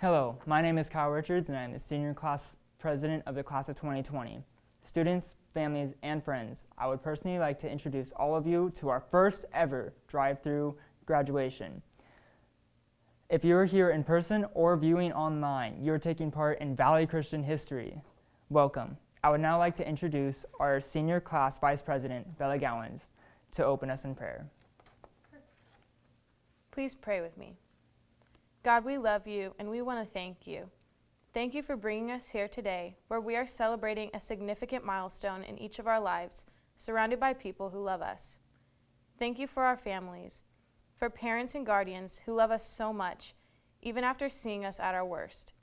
Hello, my name is Kyle Richards and I am the senior class president of the class of 2020. Students, families, and friends, I would personally like to introduce all of you to our first ever drive-through graduation. If you're here in person or viewing online, you're taking part in Valley Christian history. Welcome. I would now like to introduce our senior class vice president, Bella Gowans, to open us in prayer. Please pray with me. God, we love you and we want to thank you. Thank you for bringing us here today, where we are celebrating a significant milestone in each of our lives, surrounded by people who love us. Thank you for our families, for parents and guardians who love us so much, even after seeing us at our worst,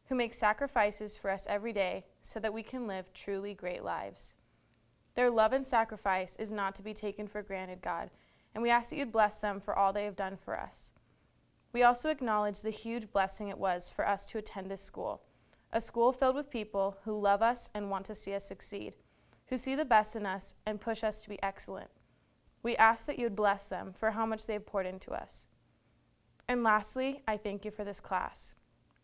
who make sacrifices for us every day so that we can live truly great lives. Their love and sacrifice is not to be taken for granted, God, and we ask that you'd bless them for all they have done for us. We also acknowledge the huge blessing it was for us to attend this school, a school filled with people who love us and want to see us succeed, who see the best in us and push us to be excellent. We ask that you would bless them for how much they have poured into us. And lastly, I thank you for this class.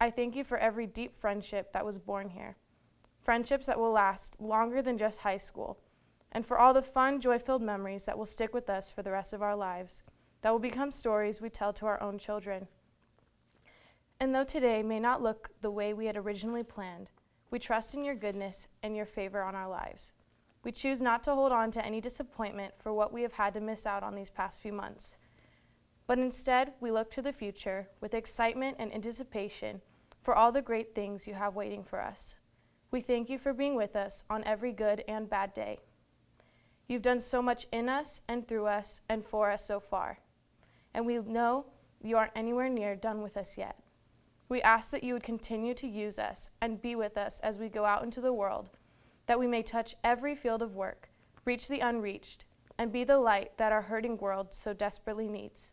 I thank you for every deep friendship that was born here, friendships that will last longer than just high school, and for all the fun, joy-filled memories that will stick with us for the rest of our lives, that will become stories we tell to our own children. And though today may not look the way we had originally planned, we trust in your goodness and your favor on our lives. We choose not to hold on to any disappointment for what we have had to miss out on these past few months. But instead, we look to the future with excitement and anticipation for all the great things you have waiting for us. We thank you for being with us on every good and bad day. You've done so much in us and through us and for us so far. And we know you aren't anywhere near done with us yet. We ask that you would continue to use us and be with us as we go out into the world, that we may touch every field of work, reach the unreached, and be the light that our hurting world so desperately needs.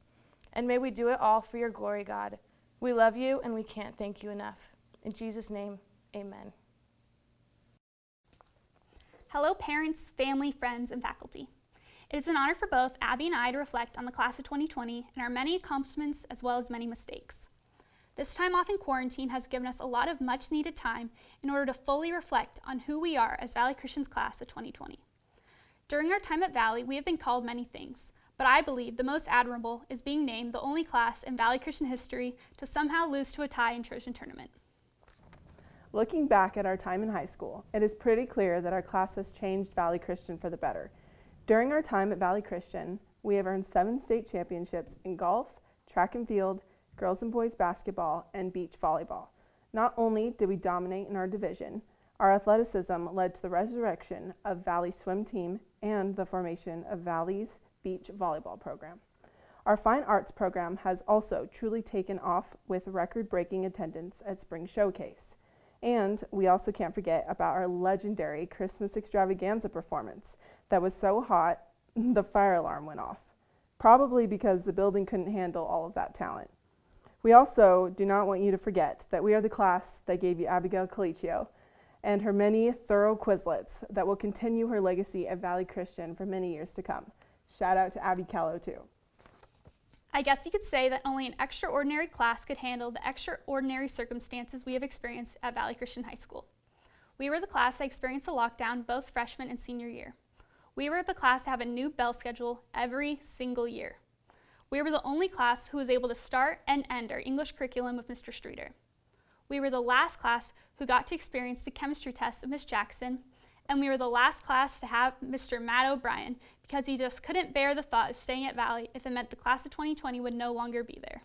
And may we do it all for your glory, God. We love you and we can't thank you enough. In Jesus' name, amen. Hello parents, family, friends, and faculty. It is an honor for both Abby and I to reflect on the class of 2020 and our many accomplishments as well as many mistakes. This time off in quarantine has given us a lot of much needed time in order to fully reflect on who we are as Valley Christian's class of 2020. During our time at Valley, we have been called many things, but I believe the most admirable is being named the only class in Valley Christian history to somehow lose to a tie in Trojan tournament. Looking back at our time in high school, it is pretty clear that our class has changed Valley Christian for the better. During our time at Valley Christian, we have earned 7 state championships in golf, track and field, girls and boys basketball, and beach volleyball. Not only did we dominate in our division, our athleticism led to the resurrection of Valley's swim team and the formation of Valley's beach volleyball program. Our fine arts program has also truly taken off with record-breaking attendance at Spring Showcase. And we also can't forget about our legendary Christmas extravaganza performance that was so hot the fire alarm went off, probably because the building couldn't handle all of that talent. We also do not want you to forget that we are the class that gave you Abigail Colicchio and her many thorough Quizlets that will continue her legacy at Valley Christian for many years to come. Shout out to Abby Callow too. I guess you could say that only an extraordinary class could handle the extraordinary circumstances we have experienced at Valley Christian High School. We were the class that experienced a lockdown both freshman and senior year. We were the class to have a new bell schedule every single year. We were the only class who was able to start and end our English curriculum with Mr. Streeter. We were the last class who got to experience the chemistry test of Miss Jackson, and we were the last class to have Mr. Matt O'Brien because he just couldn't bear the thought of staying at Valley if it meant the class of 2020 would no longer be there.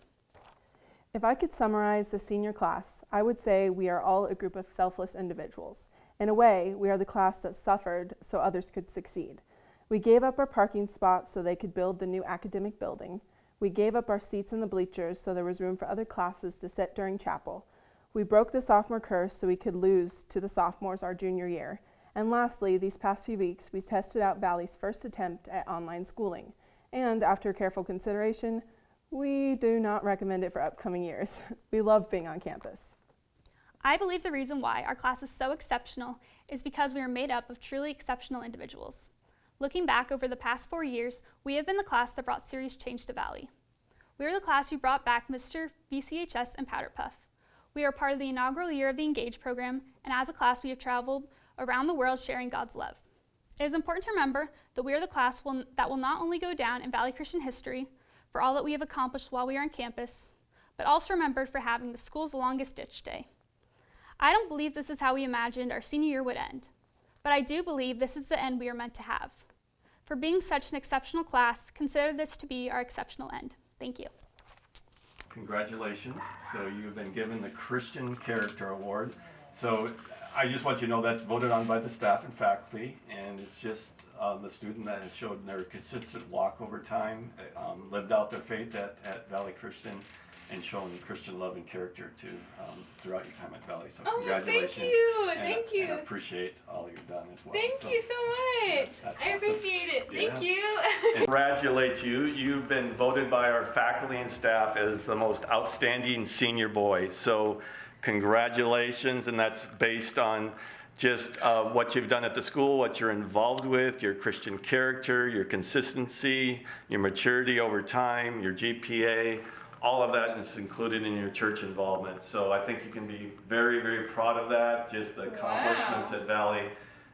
If I could summarize the senior class, I would say we are all a group of selfless individuals. In a way, we are the class that suffered so others could succeed. We gave up our parking spots so they could build the new academic building. We gave up our seats in the bleachers so there was room for other classes to sit during chapel. We broke the sophomore curse so we could lose to the sophomores our junior year. And lastly, these past few weeks, we tested out Valley's first attempt at online schooling. And after careful consideration, we do not recommend it for upcoming years. We love being on campus. I believe the reason why our class is so exceptional is because we are made up of truly exceptional individuals. Looking back over the past 4 years, we have been the class that brought serious change to Valley. We were the class who brought back Mr. VCS and Powder Puff. We are part of the inaugural year of the Engage program, and as a class, we have traveled around the world sharing God's love. It is important to remember that we are the class that will not only go down in Valley Christian history for all that we have accomplished while we are on campus, but also remembered for having the school's longest ditch day. I don't believe this is how we imagined our senior year would end, but I do believe this is the end we are meant to have. For being such an exceptional class, consider this to be our exceptional end. Thank you. Congratulations. So you've been given the Christian Character Award. So I just want you to know that's voted on by the staff and faculty, and it's just the student that has showed their consistent walk over time, lived out their faith at Valley Christian, and shown Christian love and character to throughout your time at Valley. So congratulations. Thank you. And, Thank you. And I appreciate all you've done as well. Thank you so much. That's I awesome. appreciate it. Yeah. Thank you. And congratulate you. You've been voted by our faculty and staff as the most outstanding senior boy. So congratulations, and that's based on just what you've done at the school, what you're involved with, your Christian character, your consistency, your maturity over time, your GPA. All of that is included in your church involvement. So I think you can be very, very proud of that, just the accomplishments at Valley.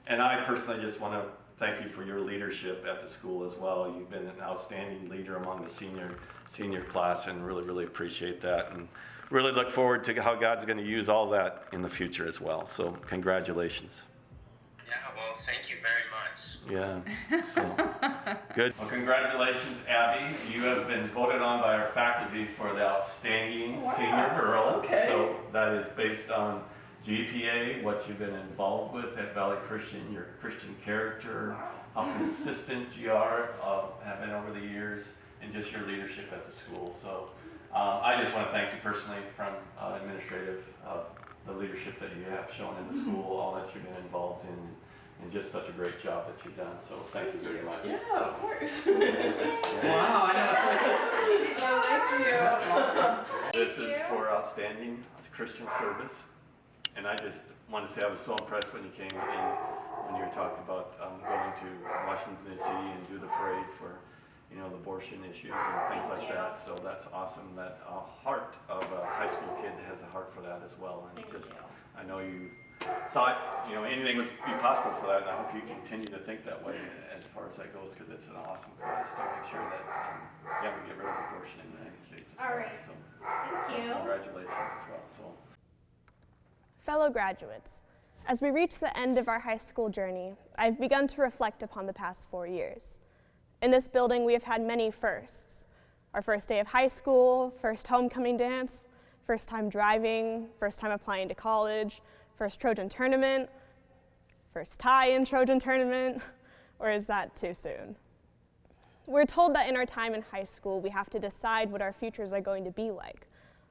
And I personally just want to thank you for your leadership at the school as well. You've been an outstanding leader among the senior class, and really, really appreciate that. And really look forward to how God's going to use all that in the future as well. So congratulations. Yeah, well, thank you very much. Yeah, so good. Well, congratulations, Abby. You have been voted on by our faculty for the outstanding senior girl. Okay. So that is based on GPA, what you've been involved with at Valley Christian, your Christian character, how consistent you have been over the years, and just your leadership at the school. So I just want to thank you personally from administrative, the leadership that you have shown in the school, all that you've been involved in, and just such a great job that you've done. So thank you very much. Yeah, of course. Wow, I know. Thank you. That's awesome. This is for outstanding Christian service. And I just want to say I was so impressed when you came in, when you were talking about going to Washington D.C. and do the parade for, the abortion issues and things like that. So that's awesome that a heart of a high school kid has a heart for that as well. And I know you thought, anything would be possible for that, and I hope you continue to think that way as far as that goes, because it's an awesome cause to make sure that, we get rid of abortion in the United States as well. right. So Thank you. congratulations as well. So. Fellow graduates, as we reach the end of our high school journey, I've begun to reflect upon the past 4 years. In this building, we have had many firsts. Our first day of high school, first homecoming dance, first time driving, first time applying to college, first Trojan tournament, first tie in Trojan tournament, or is that too soon? We're told that in our time in high school, we have to decide what our futures are going to be like.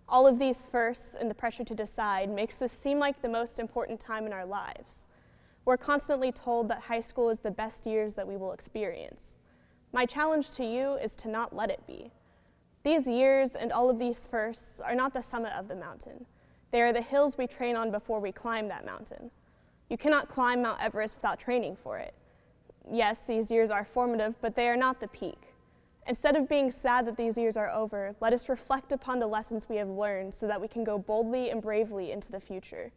All of these firsts and the pressure to decide makes this seem like the most important time in our lives. We're constantly told that high school is the best years that we will experience. My challenge to you is to not let it be. These years and all of these firsts are not the summit of the mountain. They are the hills we train on before we climb that mountain. You cannot climb Mount Everest without training for it. Yes, these years are formative, but they are not the peak. Instead of being sad that these years are over, let us reflect upon the lessons we have learned so that we can go boldly and bravely into the future,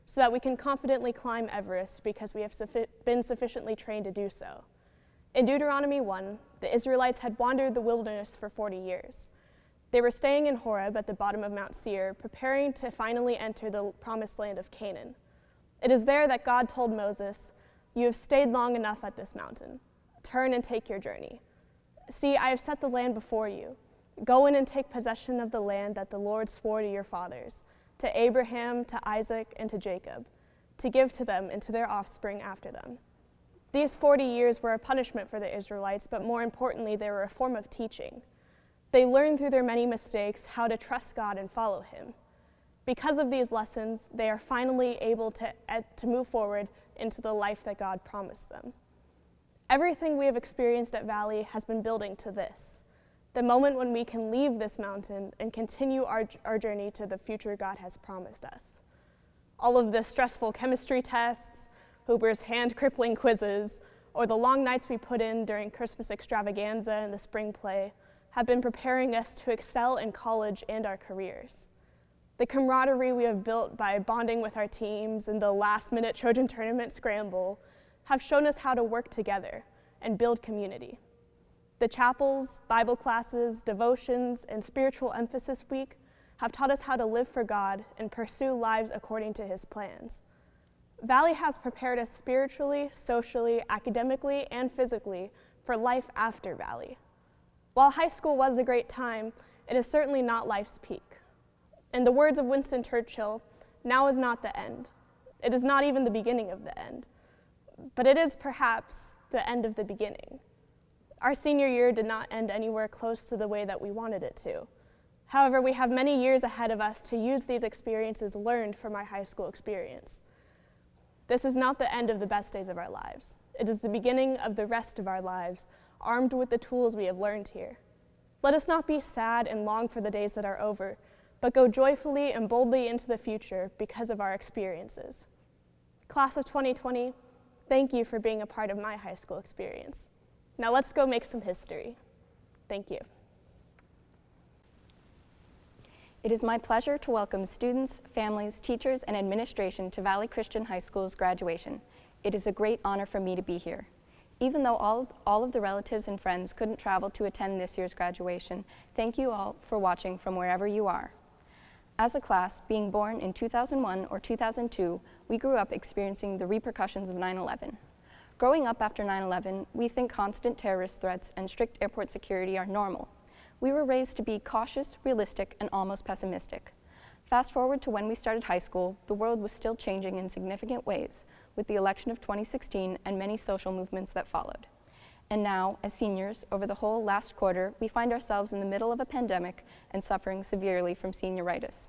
so that we can confidently climb Everest because we have been sufficiently trained to do so. In Deuteronomy 1, the Israelites had wandered the wilderness for 40 years. They were staying in Horeb at the bottom of Mount Seir, preparing to finally enter the promised land of Canaan. It is there that God told Moses, "You have stayed long enough at this mountain. Turn and take your journey. See, I have set the land before you. Go in and take possession of the land that the Lord swore to your fathers, to Abraham, to Isaac, and to Jacob, to give to them and to their offspring after them." These 40 years were a punishment for the Israelites, but more importantly, they were a form of teaching. They learned through their many mistakes how to trust God and follow Him. Because of these lessons, they are finally able to move forward into the life that God promised them. Everything we have experienced at Valley has been building to this, the moment when we can leave this mountain and continue our journey to the future God has promised us. All of the stressful chemistry tests, Hooper's hand-crippling quizzes, or the long nights we put in during Christmas extravaganza and the spring play have been preparing us to excel in college and our careers. The camaraderie we have built by bonding with our teams and the last-minute Trojan Tournament scramble have shown us how to work together and build community. The chapels, Bible classes, devotions, and spiritual emphasis week have taught us how to live for God and pursue lives according to His plans. Valley has prepared us spiritually, socially, academically, and physically for life after Valley. While high school was a great time, it is certainly not life's peak. In the words of Winston Churchill, now is not the end. It is not even the beginning of the end. But it is perhaps the end of the beginning. Our senior year did not end anywhere close to the way that we wanted it to. However, we have many years ahead of us to use these experiences learned from our high school experience. This is not the end of the best days of our lives. It is the beginning of the rest of our lives, armed with the tools we have learned here. Let us not be sad and long for the days that are over, but go joyfully and boldly into the future because of our experiences. Class of 2020, thank you for being a part of my high school experience. Now let's go make some history. Thank you. It is my pleasure to welcome students, families, teachers, and administration to Valley Christian High School's graduation. It is a great honor for me to be here. Even though all of the relatives and friends couldn't travel to attend this year's graduation, thank you all for watching from wherever you are. As a class, being born in 2001 or 2002, we grew up experiencing the repercussions of 9/11. Growing up after 9/11, we think constant terrorist threats and strict airport security are normal. We were raised to be cautious, realistic, and almost pessimistic. Fast forward to when we started high school, the world was still changing in significant ways, with the election of 2016 and many social movements that followed. And now, as seniors, over the whole last quarter, we find ourselves in the middle of a pandemic and suffering severely from senioritis.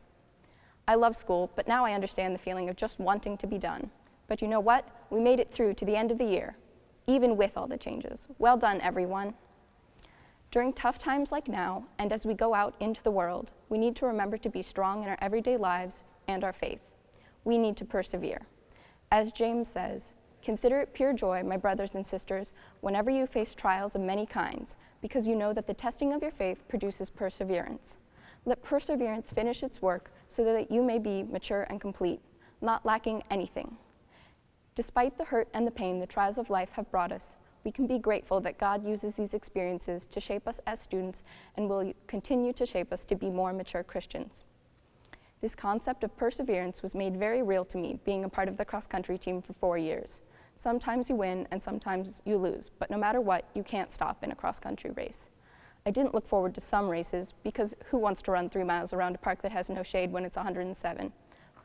I love school, but now I understand the feeling of just wanting to be done. But you know what? We made it through to the end of the year, even with all the changes. Well done, everyone. During tough times like now, and as we go out into the world, we need to remember to be strong in our everyday lives and our faith. We need to persevere. As James says, "Consider it pure joy, my brothers and sisters, whenever you face trials of many kinds, because you know that the testing of your faith produces perseverance. Let perseverance finish its work so that you may be mature and complete, not lacking anything." Despite the hurt and the pain the trials of life have brought us, we can be grateful that God uses these experiences to shape us as students and will continue to shape us to be more mature Christians. This concept of perseverance was made very real to me being a part of the cross-country team for 4 years. Sometimes you win and sometimes you lose, but no matter what, you can't stop in a cross-country race. I didn't look forward to some races because who wants to run 3 miles around a park that has no shade when it's 107?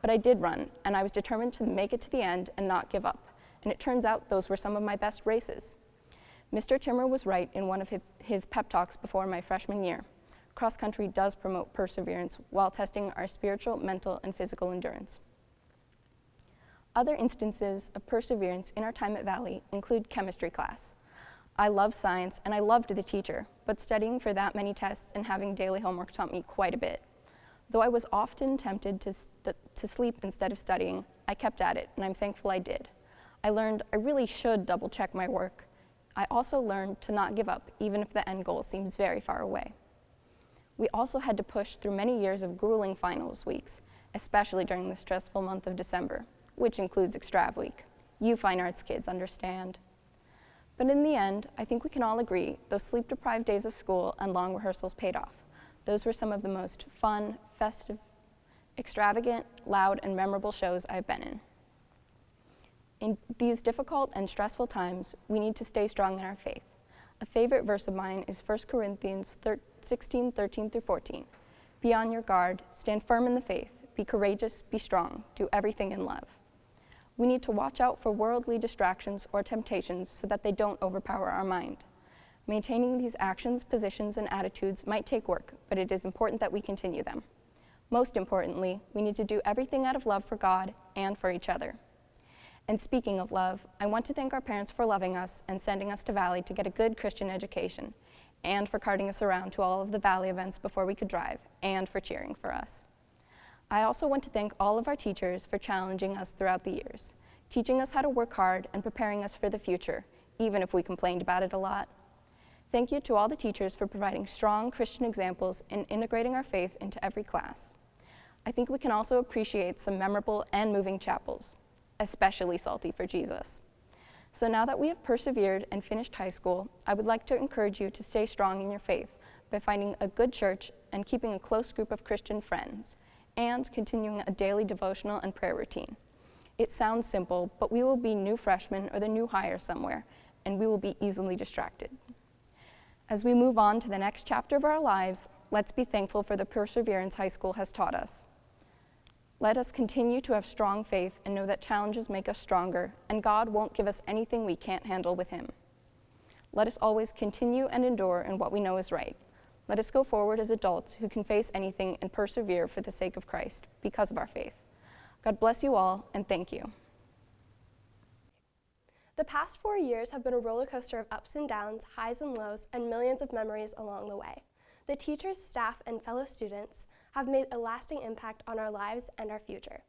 But I did run, and I was determined to make it to the end and not give up. And it turns out those were some of my best races. Mr. Timmer was right in one of his pep talks before my freshman year. Cross country does promote perseverance while testing our spiritual, mental, and physical endurance. Other instances of perseverance in our time at Valley include chemistry class. I love science and I loved the teacher, but studying for that many tests and having daily homework taught me quite a bit. Though I was often tempted to sleep instead of studying, I kept at it, and I'm thankful I did. I learned I really should double check my work. I also learned to not give up, even if the end goal seems very far away. We also had to push through many years of grueling finals weeks, especially during the stressful month of December, which includes Extrav Week. You fine arts kids understand. But in the end, I think we can all agree those sleep-deprived days of school and long rehearsals paid off. Those were some of the most fun, festive, extravagant, loud, and memorable shows I've been in. In these difficult and stressful times, we need to stay strong in our faith. A favorite verse of mine is 1 Corinthians 16:13-14. Be on your guard, stand firm in the faith, be courageous, be strong, do everything in love. We need to watch out for worldly distractions or temptations so that they don't overpower our mind. Maintaining these actions, positions, and attitudes might take work, but it is important that we continue them. Most importantly, we need to do everything out of love for God and for each other. And speaking of love, I want to thank our parents for loving us and sending us to Valley to get a good Christian education, and for carting us around to all of the Valley events before we could drive, and for cheering for us. I also want to thank all of our teachers for challenging us throughout the years, teaching us how to work hard and preparing us for the future, even if we complained about it a lot. Thank you to all the teachers for providing strong Christian examples and integrating our faith into every class. I think we can also appreciate some memorable and moving chapels, especially Salty for Jesus. So now that we have persevered and finished high school, I would like to encourage you to stay strong in your faith by finding a good church and keeping a close group of Christian friends, and continuing a daily devotional and prayer routine. It sounds simple, but we will be new freshmen or the new hire somewhere, and we will be easily distracted. As we move on to the next chapter of our lives, let's be thankful for the perseverance high school has taught us. Let us continue to have strong faith and know that challenges make us stronger, and God won't give us anything we can't handle with Him. Let us always continue and endure in what we know is right. Let us go forward as adults who can face anything and persevere for the sake of Christ because of our faith. God bless you all, and thank you. The past 4 years have been a roller coaster of ups and downs, highs and lows, and millions of memories along the way. The teachers, staff, and fellow students have made a lasting impact on our lives and our future.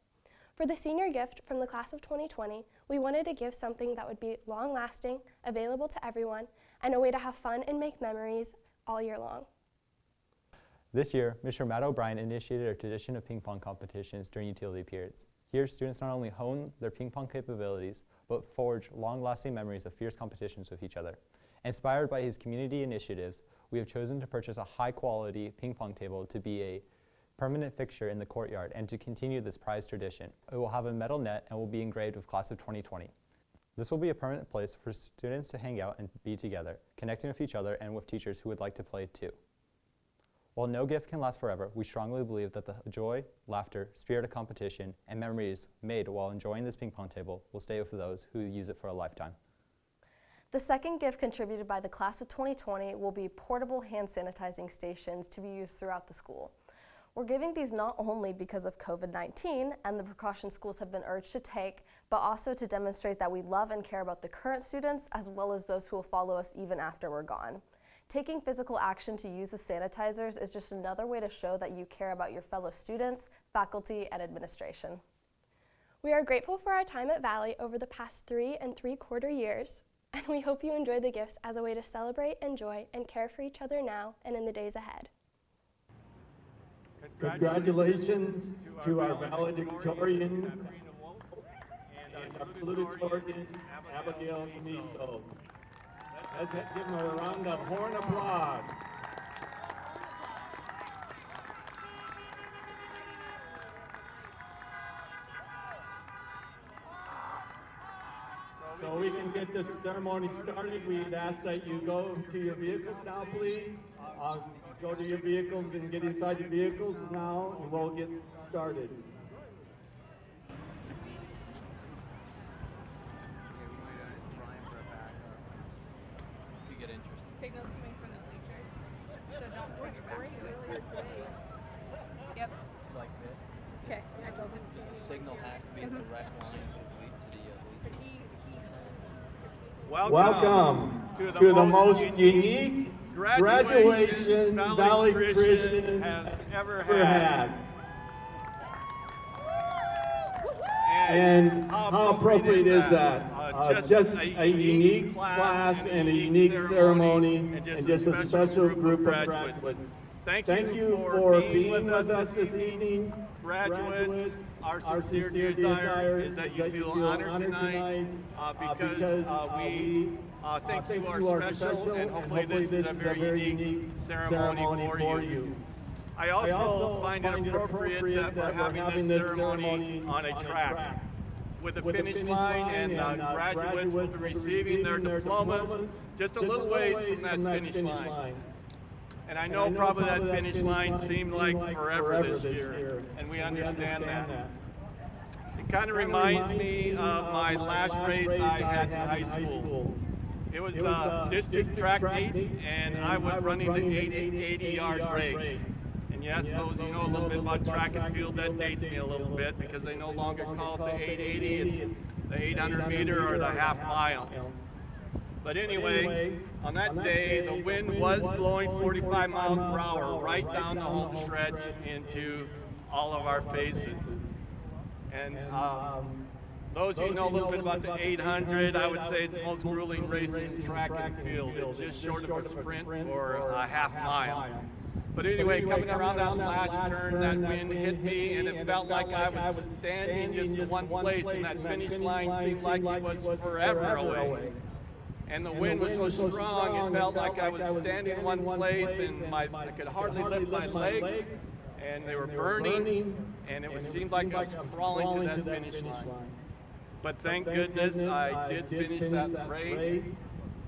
For the senior gift from the class of 2020, we wanted to give something that would be long-lasting, available to everyone, and a way to have fun and make memories all year long. This year, Mr. Matt O'Brien initiated a tradition of ping pong competitions during utility periods. Here, students not only hone their ping pong capabilities, but forge long-lasting memories of fierce competitions with each other. Inspired by his community initiatives, we have chosen to purchase a high-quality ping pong table to be a permanent fixture in the courtyard and to continue this prized tradition. It will have a metal net and will be engraved with class of 2020. This will be a permanent place for students to hang out and be together, connecting with each other and with teachers who would like to play too. While no gift can last forever, we strongly believe that the joy, laughter, spirit of competition, and memories made while enjoying this ping pong table will stay with those who use it for a lifetime. The second gift contributed by the class of 2020 will be portable hand sanitizing stations to be used throughout the school. We're giving these not only because of COVID-19 and the precautions schools have been urged to take, but also to demonstrate that we love and care about the current students as well as those who will follow us even after we're gone. Taking physical action to use the sanitizers is just another way to show that you care about your fellow students, faculty, and administration. We are grateful for our time at Valley over the past 3 3/4 years, and we hope you enjoy the gifts as a way to celebrate, enjoy, and care for each other now and in the days ahead. Congratulations to our valedictorian and our salutatorian, Abigail Camiso. Let's give them a round of horn applause. So we can get this ceremony started. We'd ask that you go to your vehicles now, please. Go to your vehicles and get inside your vehicles now, and we'll get started. Signals coming from the bleachers, so don't turn your back to it. Yep. Like this? Okay, I told him to. The signal has to be a direct line to the bleachers. Welcome to the most unique graduation Valley Christian has ever had. And how appropriate is that? Just a unique class and a unique ceremony and just a special group of graduates. Thank you for being with us this evening. Graduates, our sincere desire is that you feel honored tonight because we think you are special and hopefully this is a very unique ceremony for you. I also find it appropriate that we're having this ceremony on a track with the finish line and graduates will be receiving their diplomas just a little ways from that finish line. And I know probably that finish line seemed like forever this year, and we understand that. It kind of reminds me of my last race I had in high school. It was district track meet, and I was running the 80-yard race. And yes, those who know a little bit about track and field, that dates me a little bit because they no longer call it the 880, it's the 800 meter or the half mile. But anyway, on that day, the wind was blowing 45 miles per hour right down the home stretch into all of our faces. And those who know a little bit about the 800, I would say it's the most grueling race in track and field. It's just short of a sprint for a half mile. But anyway, coming around that last turn, that wind hit me, and it felt like I was standing just in one place, and that finish line seemed like it was forever away. And the wind was so strong, it felt like I was standing in one place, and I could hardly lift my legs, and they were burning, and it seemed like I was crawling to that finish line. But thank goodness I did finish that race.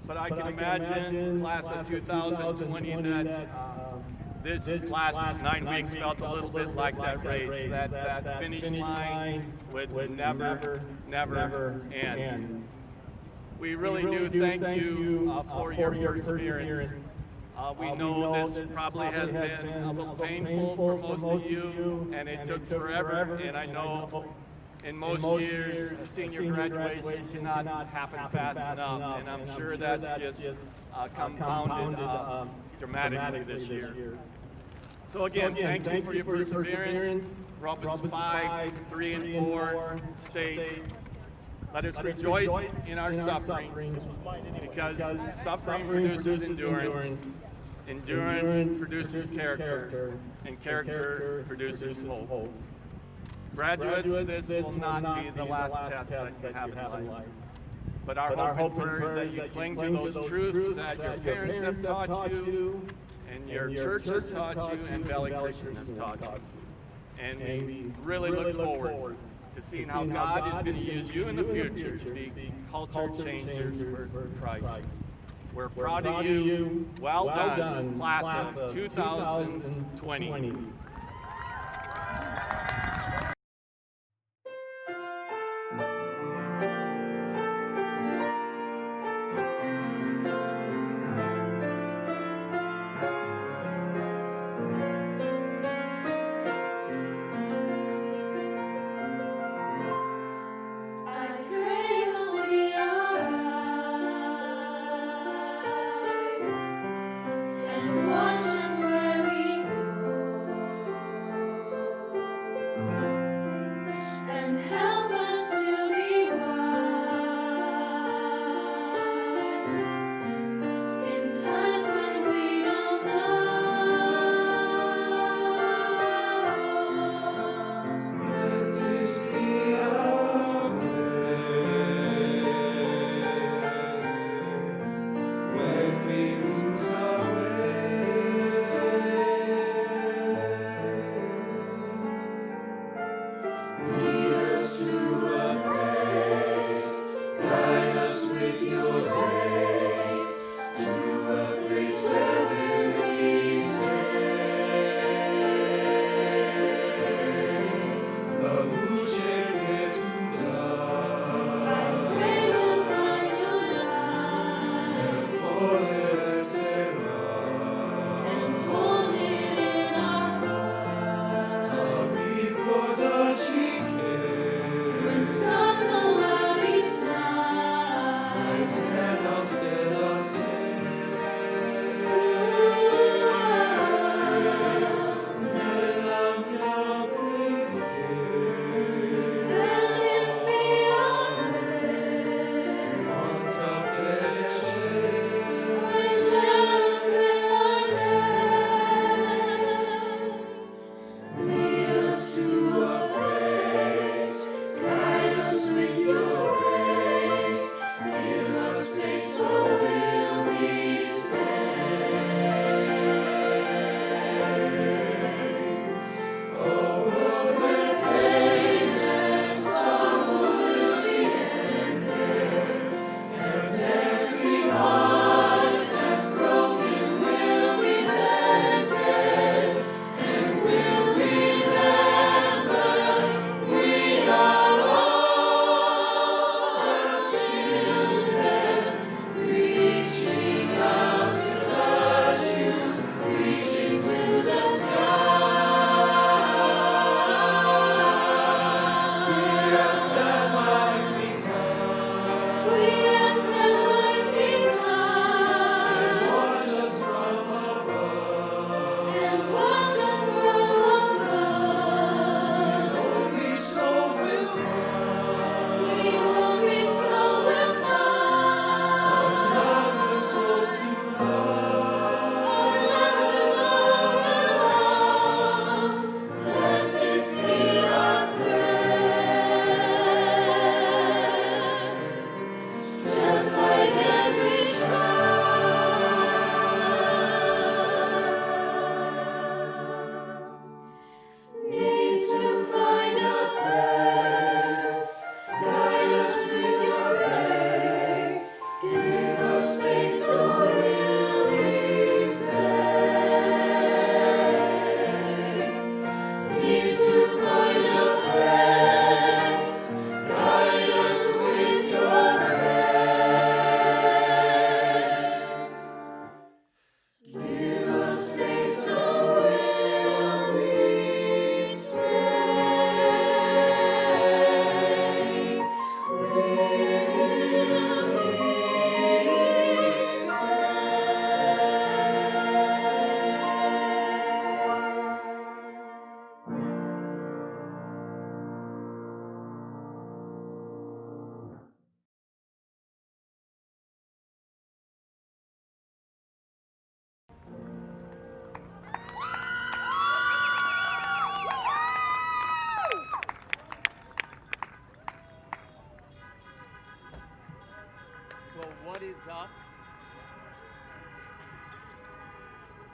But I can imagine, class of 2020, that this last 9 weeks felt a little bit like that race. That finish line would never end. We really do thank you for your perseverance. We know this probably has been a little painful for most of you, and it took forever, and I know in most years, senior graduation cannot happen fast enough, and I'm sure that's just compounded dramatically this year. So again, thank you for your perseverance. Romans 5, 3, and 4 states, let us rejoice in our suffering, because suffering produces endurance, endurance produces character, and character produces hope. Graduates, this will not be the last test that you have in life. But our hope and prayer is that you cling to those truths that your parents have taught you, and your church has taught you, and Valley Christian has taught you. And we really look forward to seeing how God is going to use you in the future to be culture changers for Christ. We're proud of you. Well done, class of 2020.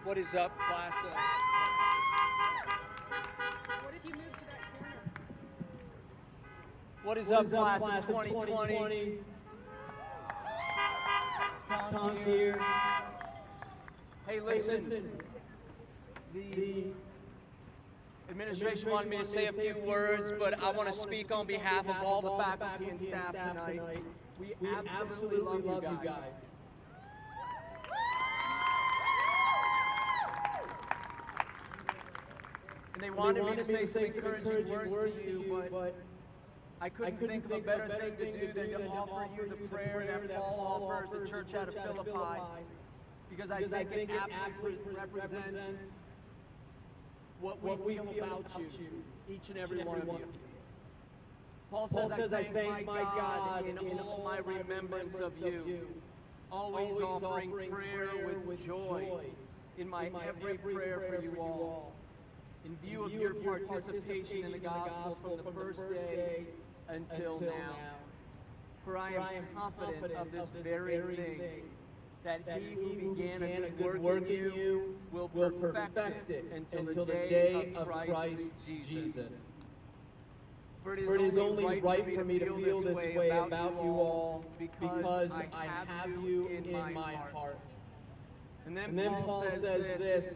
What is up, class? What is up, class of 2020? Tom here. Hey, listen. The administration wanted me to say a few words, but I want to speak on behalf of all the faculty and staff tonight. We absolutely love you guys. And they wanted me to say some encouraging words to you, but I couldn't think of a better thing to do than to offer you the prayer that Paul offers the church out of Philippi, because I think it absolutely represents what we feel about you, each and every one of you. Paul says, I thank my God in all my remembrance of you, always offering prayer with joy in my every prayer for you all, in view of your participation in the gospel from the first day until now. For I am confident of this very thing, that he who began a good work in you will perfect it until the day of Christ Jesus. For it is only right for me to feel this way about you all because I have you in my heart. And then Paul says this,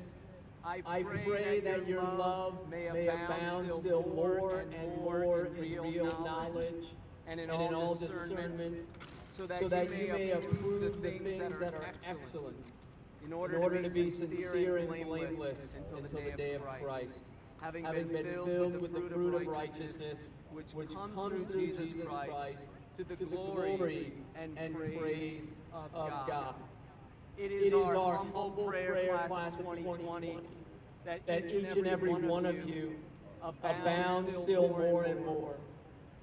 I pray that your love may abound still more and more in real knowledge and in all discernment, so that you may approve the things that are excellent, in order to be sincere and blameless until the day of Christ, having been filled with the fruit of righteousness, which comes through Jesus Christ, to the glory and praise of God. It is our humble prayer, class of 2020, that each and every one of you abound still more and more.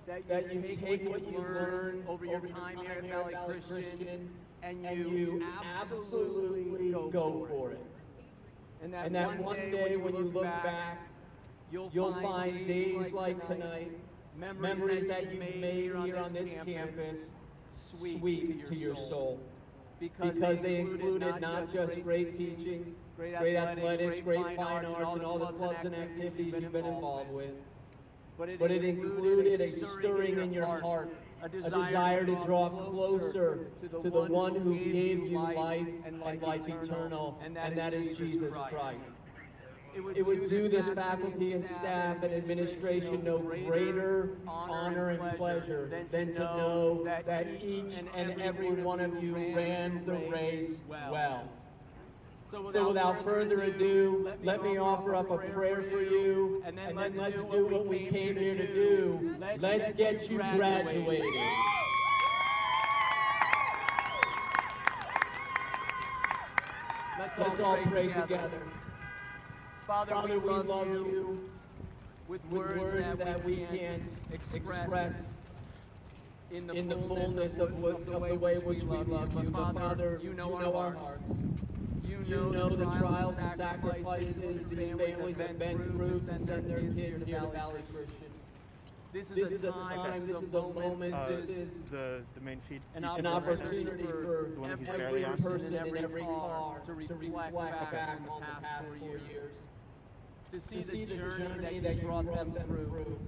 That you take what you learn over your time here at Valley Christian and you absolutely go for it. And that one day when you look back, you'll find days like tonight, memories that you made here on this campus, sweet to your soul. Because they included not just great teaching, great athletics, great fine arts, and all the clubs and activities you've been involved with, but it included a stirring in your heart, a desire to draw closer to the one who gave you life and life eternal, and that is Jesus Christ. It would do this faculty and staff and administration no greater honor and pleasure than to know that each and every one of you ran the race well. So without further ado, let me offer up a prayer for you, and then let's do what we came here to do. Let's get you graduated. Let's all pray together. Father, we love you with words that we can't express in the fullness of the way which we love you. But Father, you know our hearts. You know the trials and sacrifices these families have been through to send their kids here to Valley Christian. This is a time, this is a moment, this is the main feed. An opportunity for every person in every car to reflect back on the past 4 years. To see the journey that you brought them through.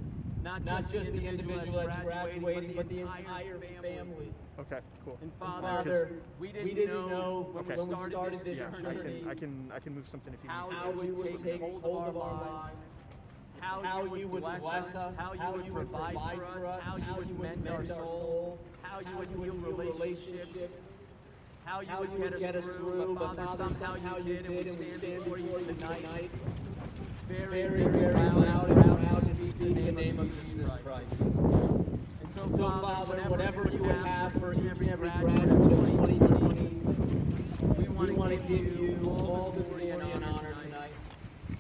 Not just the individual that's graduating, but the entire family. Okay, cool. And Father, we didn't know when we started this journey. I can move something if you need. How you would take hold of our lives, how you would bless us, how you would provide for us, how you would mend our souls, how you would heal relationships, how you would get us through. But Father, somehow you did, and we stand before you tonight, very loud and proud to speak the name of Jesus Christ. And so Father, whatever you have for each and every graduate of 2020, we want to give you all the glory and honor tonight.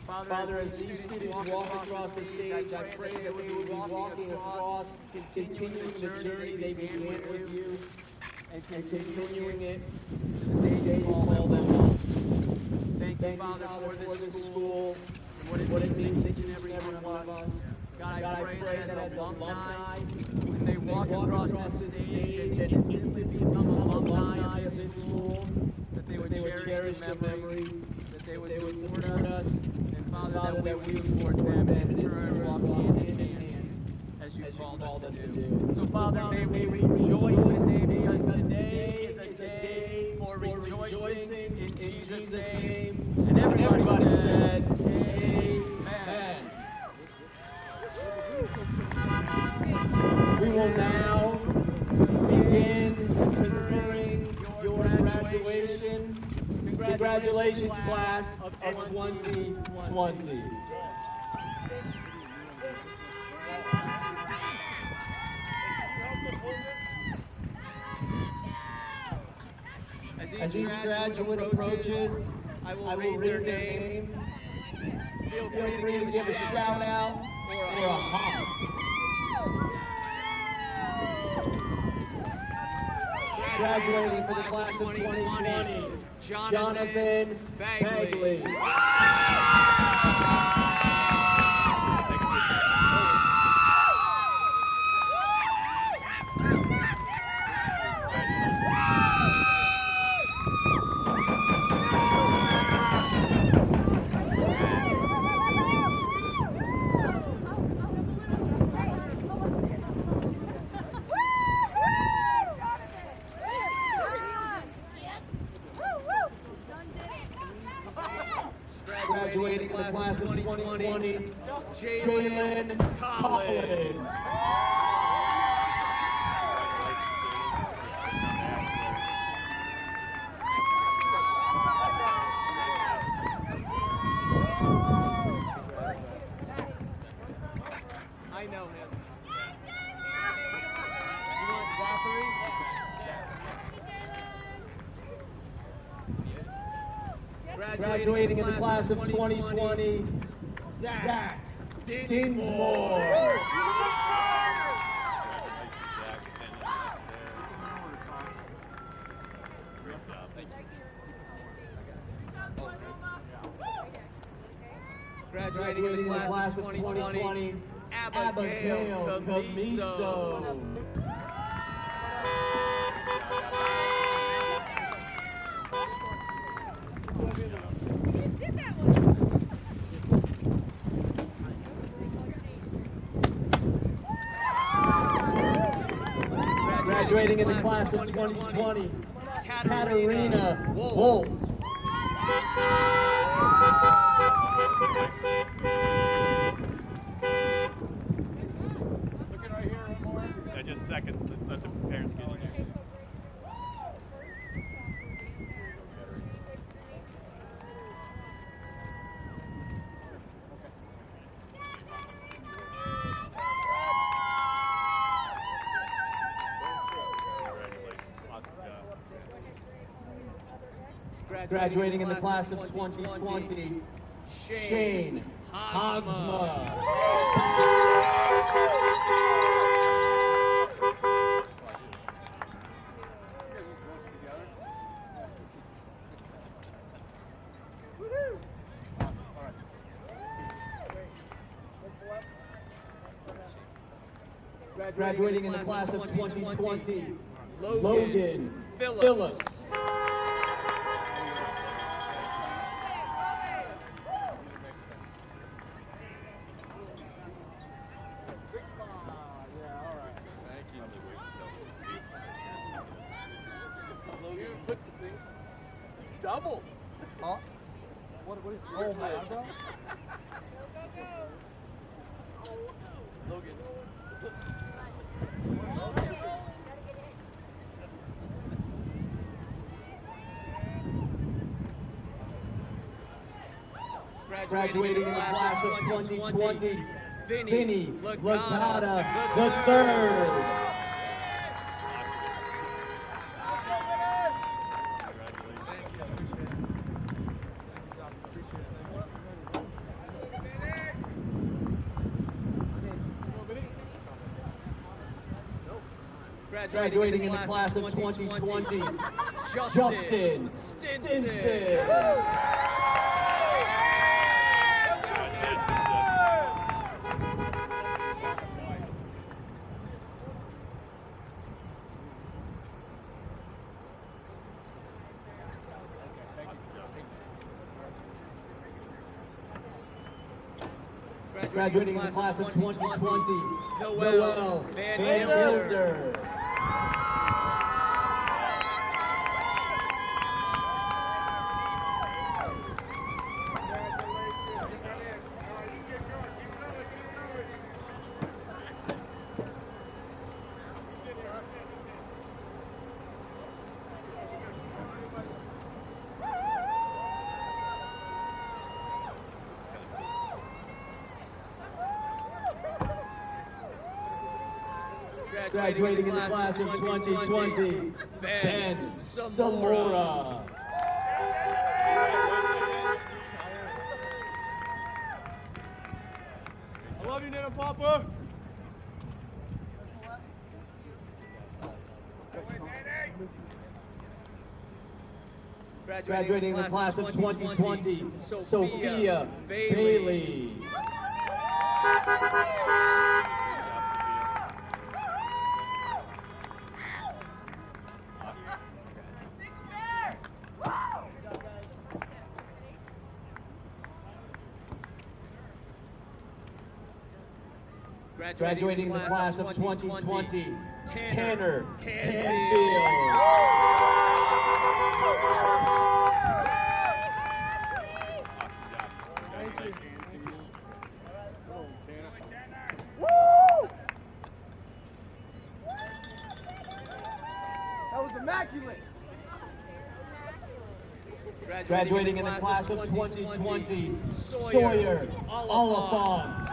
Father, as these students walk across the stage, I pray that they will be walking across, continuing the journey they began with you, and continuing it to the day you call them home. Thank you, Father, for this school, what it means to each and every one of us. God, I pray that as alumni, when they walk across this stage and instantly become alumni of this school, that they would cherish the memories, they would support us, and Father, that we would support them and in turn walk hand in hand as you called us to do. So Father, may we rejoice today because today is a day for rejoicing in Jesus' name. And everybody said, Amen. We will now begin conferring your graduation. Congratulations, class of 2020. As each graduate approaches, I will read their name. Feel free to give a shout out or a hug. Graduating for the class of 2020, Jonathan Bagley. Graduating from the class of 2020, Jalen Collins. I know him. You want Zachary? Graduating in the class of 2020, Zach Dinsmore. Graduating in the class of 2020, Abigail Camiso. Graduating in the class of 2020, Katarina Holt. Looking right here, one more. Yeah, just a second. Let the parents get in here. Graduating in the class of 2020, Shane Hogsma. Graduating in the class of 2020, Logan Phillips. Double. Huh? What is oh my God. Logan. Graduating in the class of 2020, Vinny Lagata III. Graduating in the class of 2020, Justin Stinson. Graduating in the class of 2020, Noel Van Hilder. Graduating in the class of 2020, Ben Zamora. I love you, Nana Papa. Graduating in the class of 2020, Sophia Bailey. Graduating in the class of 2020, Tanner Canfield. That was immaculate. Graduating in the class of 2020, Sawyer Oliphant.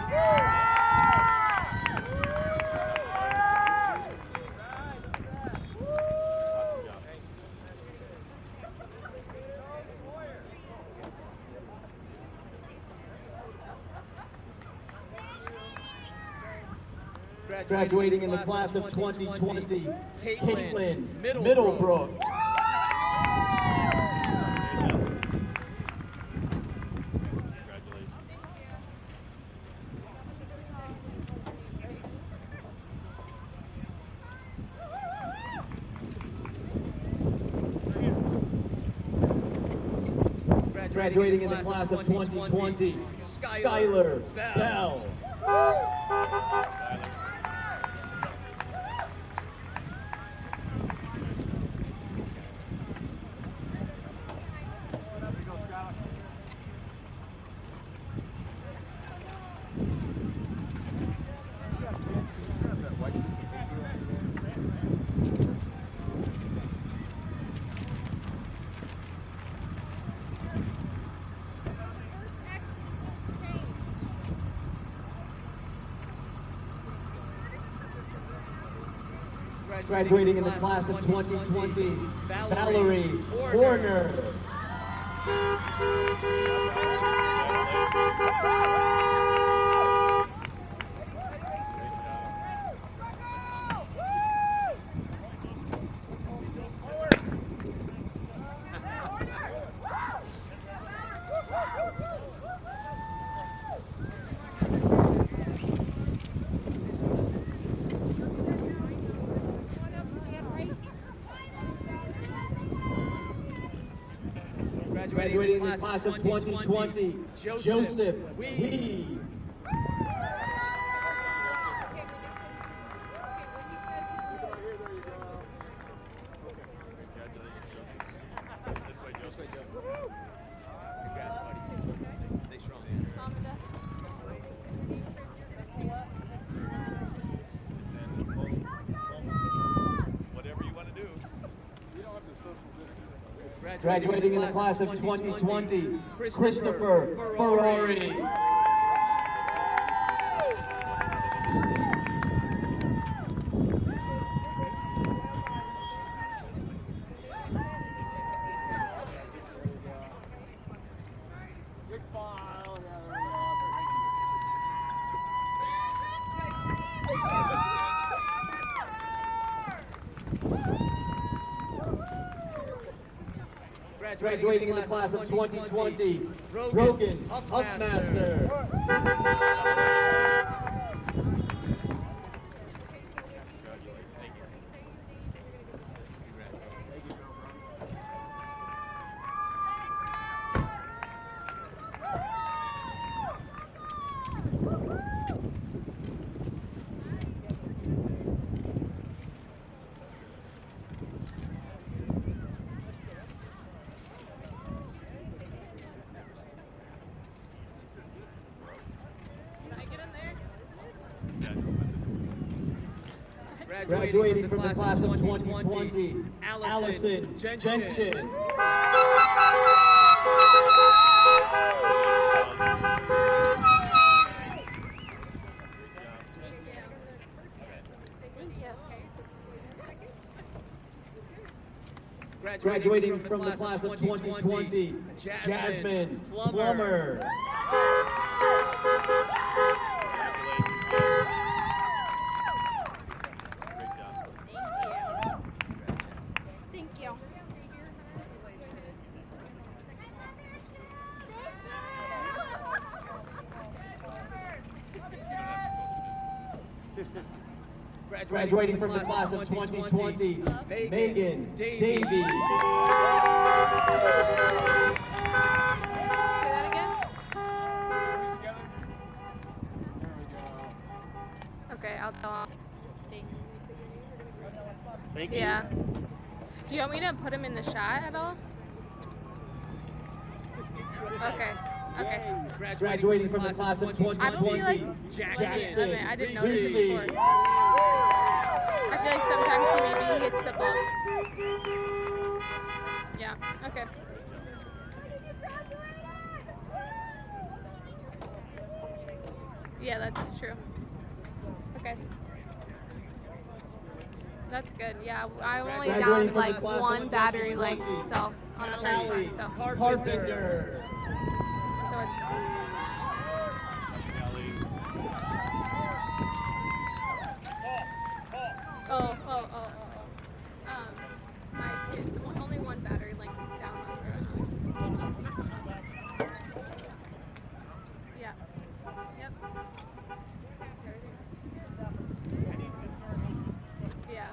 Graduating in the class of 2020, Caitlin Middlebrook. Graduating in the class of 2020, Skylar Bell. Graduating in the class of 2020, Valerie Horner. Graduating in the class of 2020, Joseph Wee. Graduating in the class of 2020, Christopher Ferrari. Big smile. Graduating in the class of 2020, Rogan Huffmaster. Graduating from the class of 2020, Allison Genshin. Graduating from the class of 2020, Jasmine Plummer. Thank you. Graduating from the class of 2020, Megan Davies. Say that again? Okay, I'll tell. Thanks. Thank you. Yeah. Do you want me to put him in the shot at all? Okay. Okay. Graduating from the class of 2020, I don't feel like Jackson. I didn't notice it before. I feel like sometimes he maybe hits the book. Yeah. Okay. Yeah, that's true. Okay. That's good. Yeah, I'm only down like one battery length, so on the first one. So. Carpenter. So it's. Oh. Only one battery length is down. Yeah. Yep. Yeah.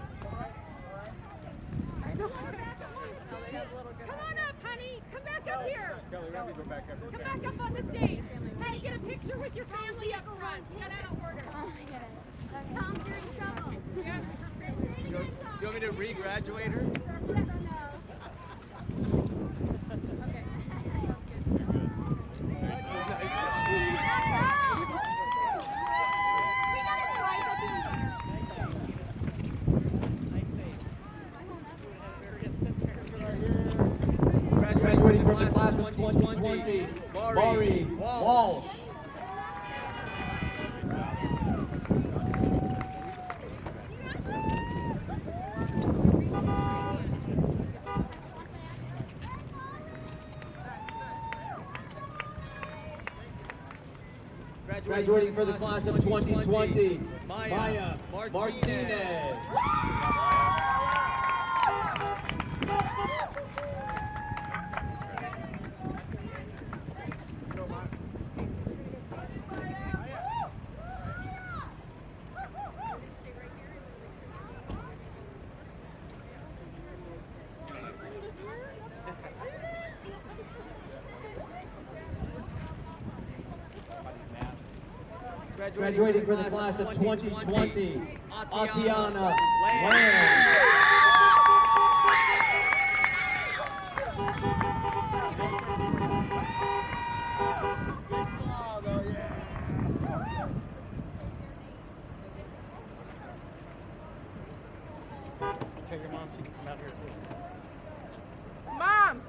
I know. Come on up, honey. Come back up here. Kelly, go back up. Come back up on the stage. Hey, get a picture with your family up front. Get out of order. Oh my goodness. Tom, you're in trouble. Yeah. Do you want me to re-graduate her? Okay. We gotta try touching Graduating from the class of 2020, Mari Walsh. Graduating for the class of 2020, Maya Martinez. Graduating for the class of 2020, Atiana Lamb. Tell your mom she can come out here too. Mom!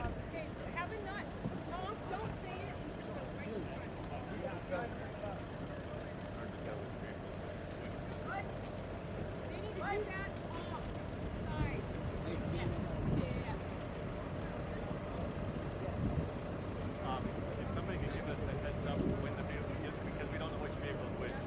Okay, have a nut. Mom, don't say it until it's right in front. What? They need to do that off. Side. Yeah. If somebody could give us a heads up when the vehicle gets, because we don't know which vehicle is which.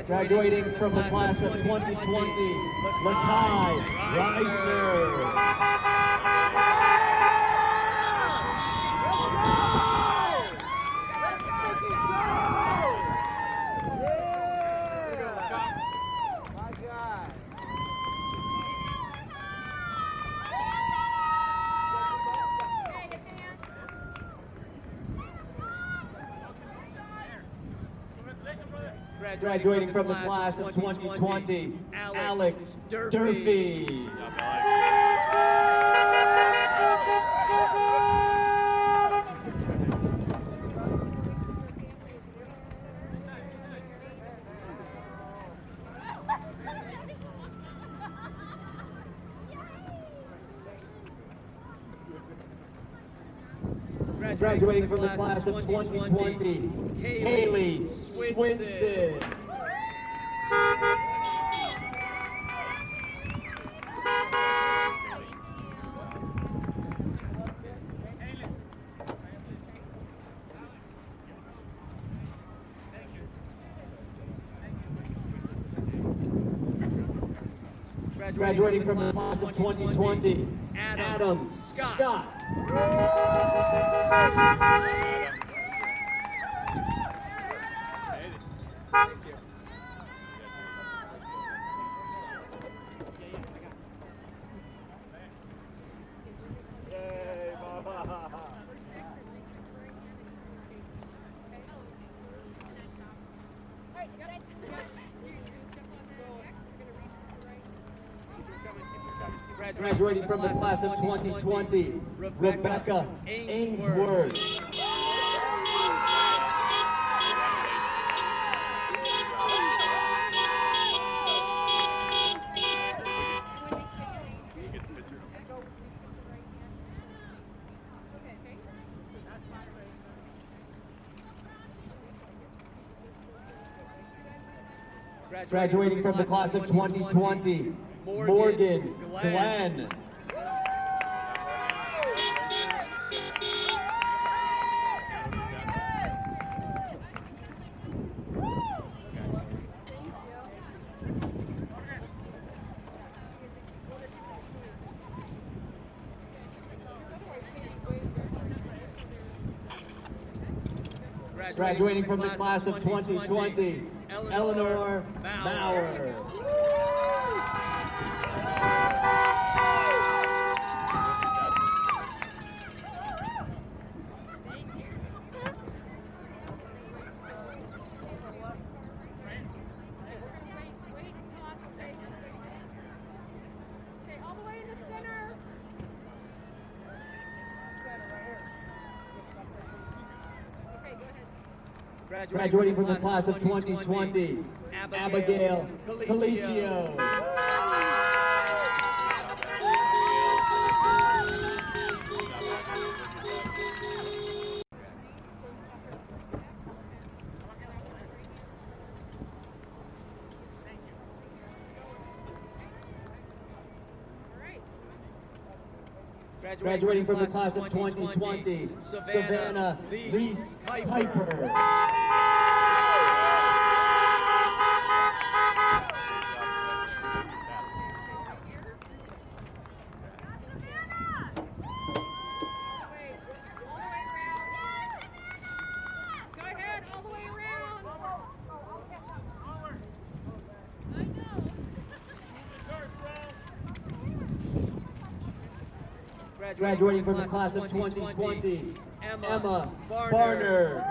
Graduating from the class of 2020, Lakai Reisner. Graduating from the class of 2020, Alex Durfee. Graduating from the class of 2020, Kaylee Swinson. Graduating from the class of 2020, Adam Scott. Graduating from the class of 2020, Rebecca Ainsworth. Graduating from the class of 2020, Morgan Glenn. Graduating from the class of 2020, Eleanor Maurer. Graduating from the class of 2020, Abigail Colicchio. Graduating from the class of 2020, Savannah Lease Piper. Graduating from the class of 2020, Emma Barner.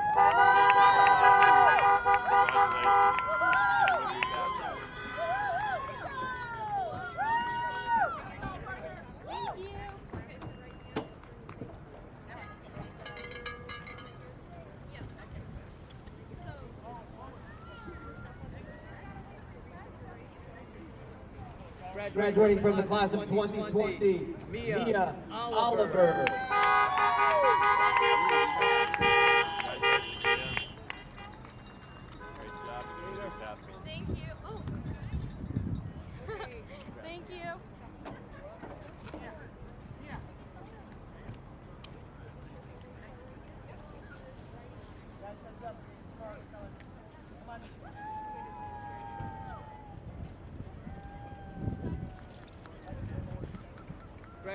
Graduating from the class of 2020, Mia Oliver. Thank you. Oh. Thank you.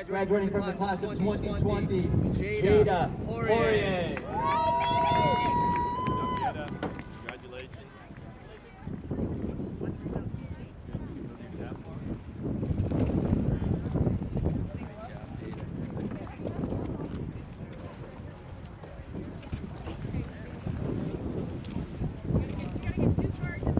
Graduating from the class of 2020, Jada Poirier. Gotta get 2 cards.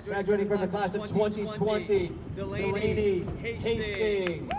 Graduating from the class of 2020, Delaney Hastings.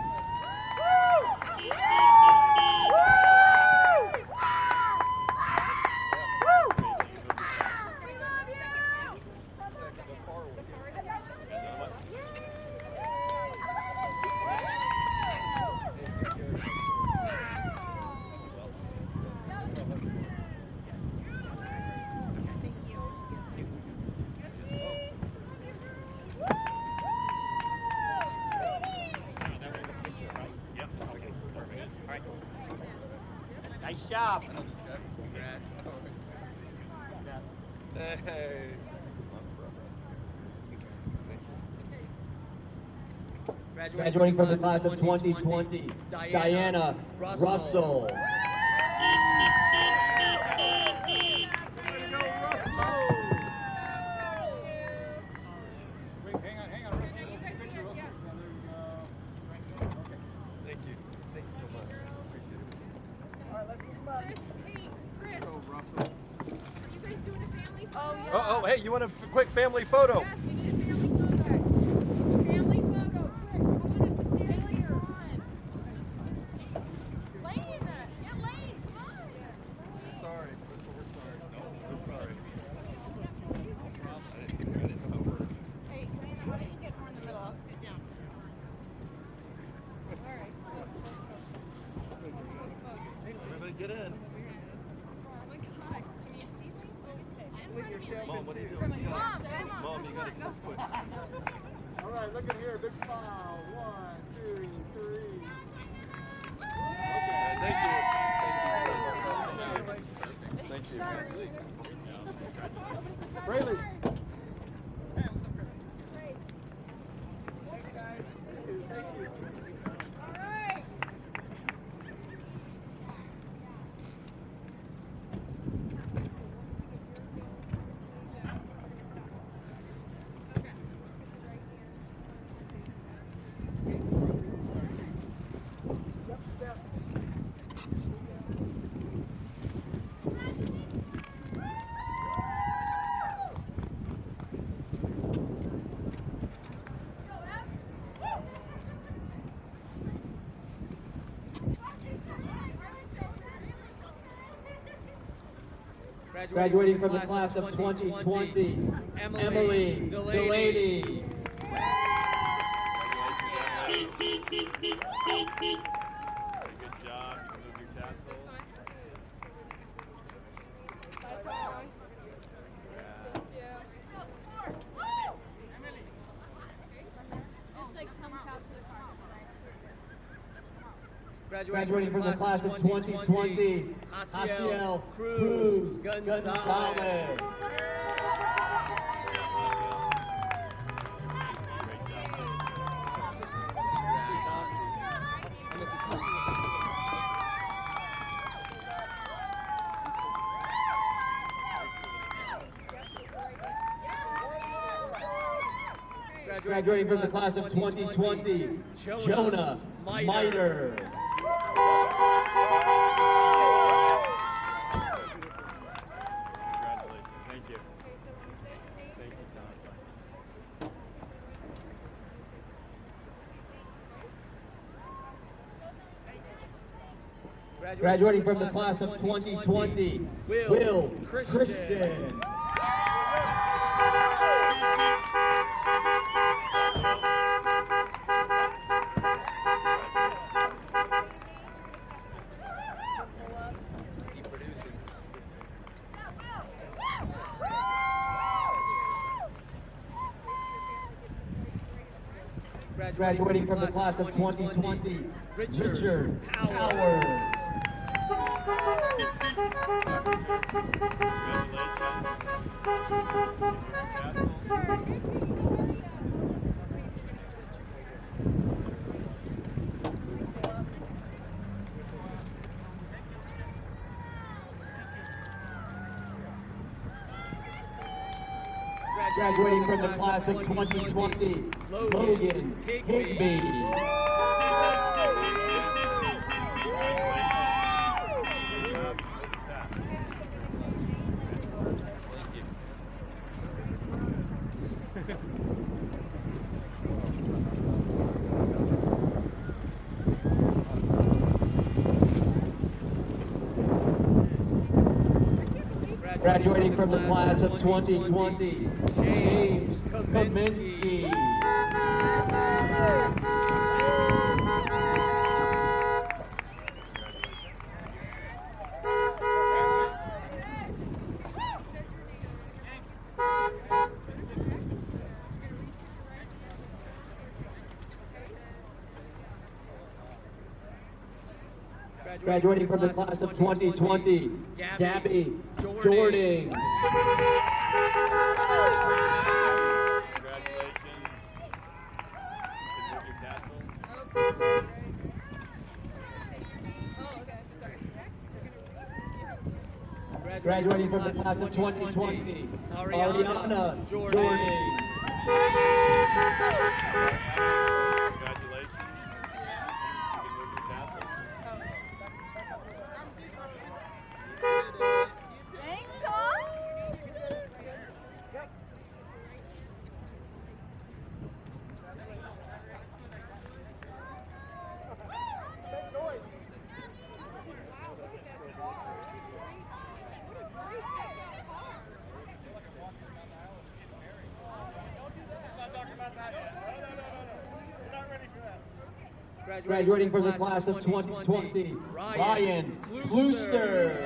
Nice job. Hey. Graduating from the class of 2020, Diana Russell. Wait, hang on. Thank you. Thank you so much. Appreciate it. All right, let's move them up. Hey, Chris. Go, Russell. Are you guys doing a family photo? Oh, hey, you want a quick family photo? Yes, we need a family photo. Family photo, quick. I want us to stand here. Come on. Lane, get Lane, come on. Sorry, Crystal, we're sorry. No, we're sorry. I didn't know how it worked. Hey, Diana, how do you get more in the middle? I'll scoot down. All right. Everybody get in. Oh my God. Can you see me? With your shell. Mom, what are you doing? Mom, Mom, you gotta do this quick. All right, look at here. Big smile. 1, 2, 3. Okay. Thank you. Thank you. Thank you. Brayley. Graduating from the class of 2020, Emily Delaney. Good job. You can move your tassel. Graduating from the class of 2020, Haciel Cruz Gonzalez. Graduating from the class of 2020, Jonah Miter. Congratulations. Thank you. Thank you, Tom. Graduating from the class of 2020, Will Christian. Graduating from the class of 2020, Richard Powers. Graduating from the class of 2020, Logan Higby. Graduating from the class of 2020, James Kaminsky. Graduating from the class of 2020, Gabby Jordan. Graduating from the class of 2020, Ariana Jordan. Graduating from the class of 2020, Ryan Klooster.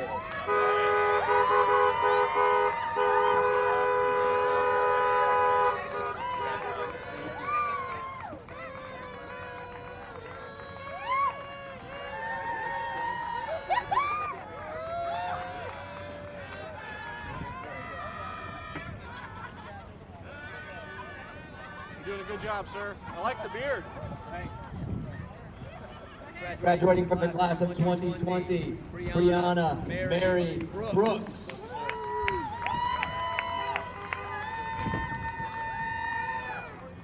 You're doing a good job, sir. I like the beard. Thanks. Graduating from the class of 2020, Brianna Mary Brooks.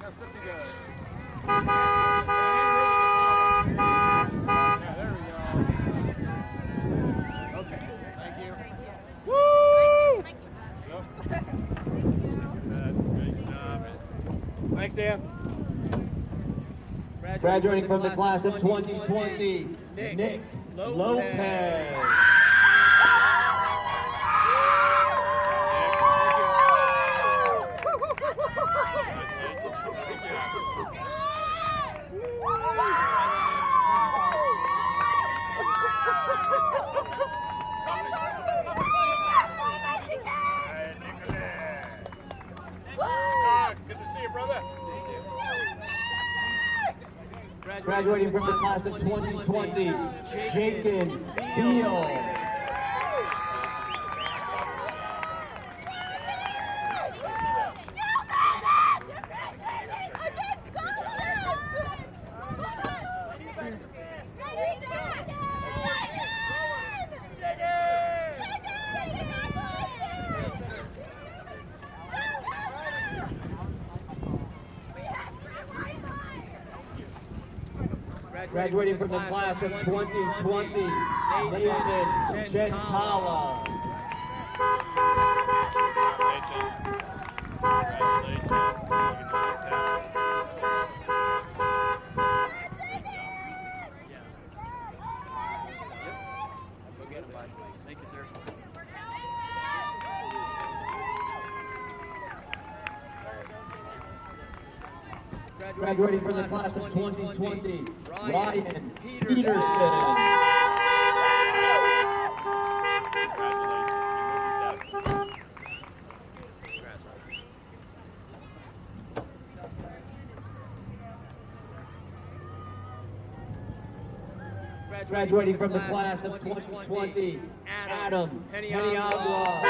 Now sit together. Okay, thank you. Woo! Thank you. Great job. Thanks, Dan. Graduating from the class of 2020, Nick Lopez. Good to see you, brother. Graduating from the class of 2020, Jacob Beal. Graduating from the class of 2020, David Gentala. Thank you, sir. Graduating from the class of 2020, Ryan Peterson. Graduating from the class of 2020, Adam Peniagua.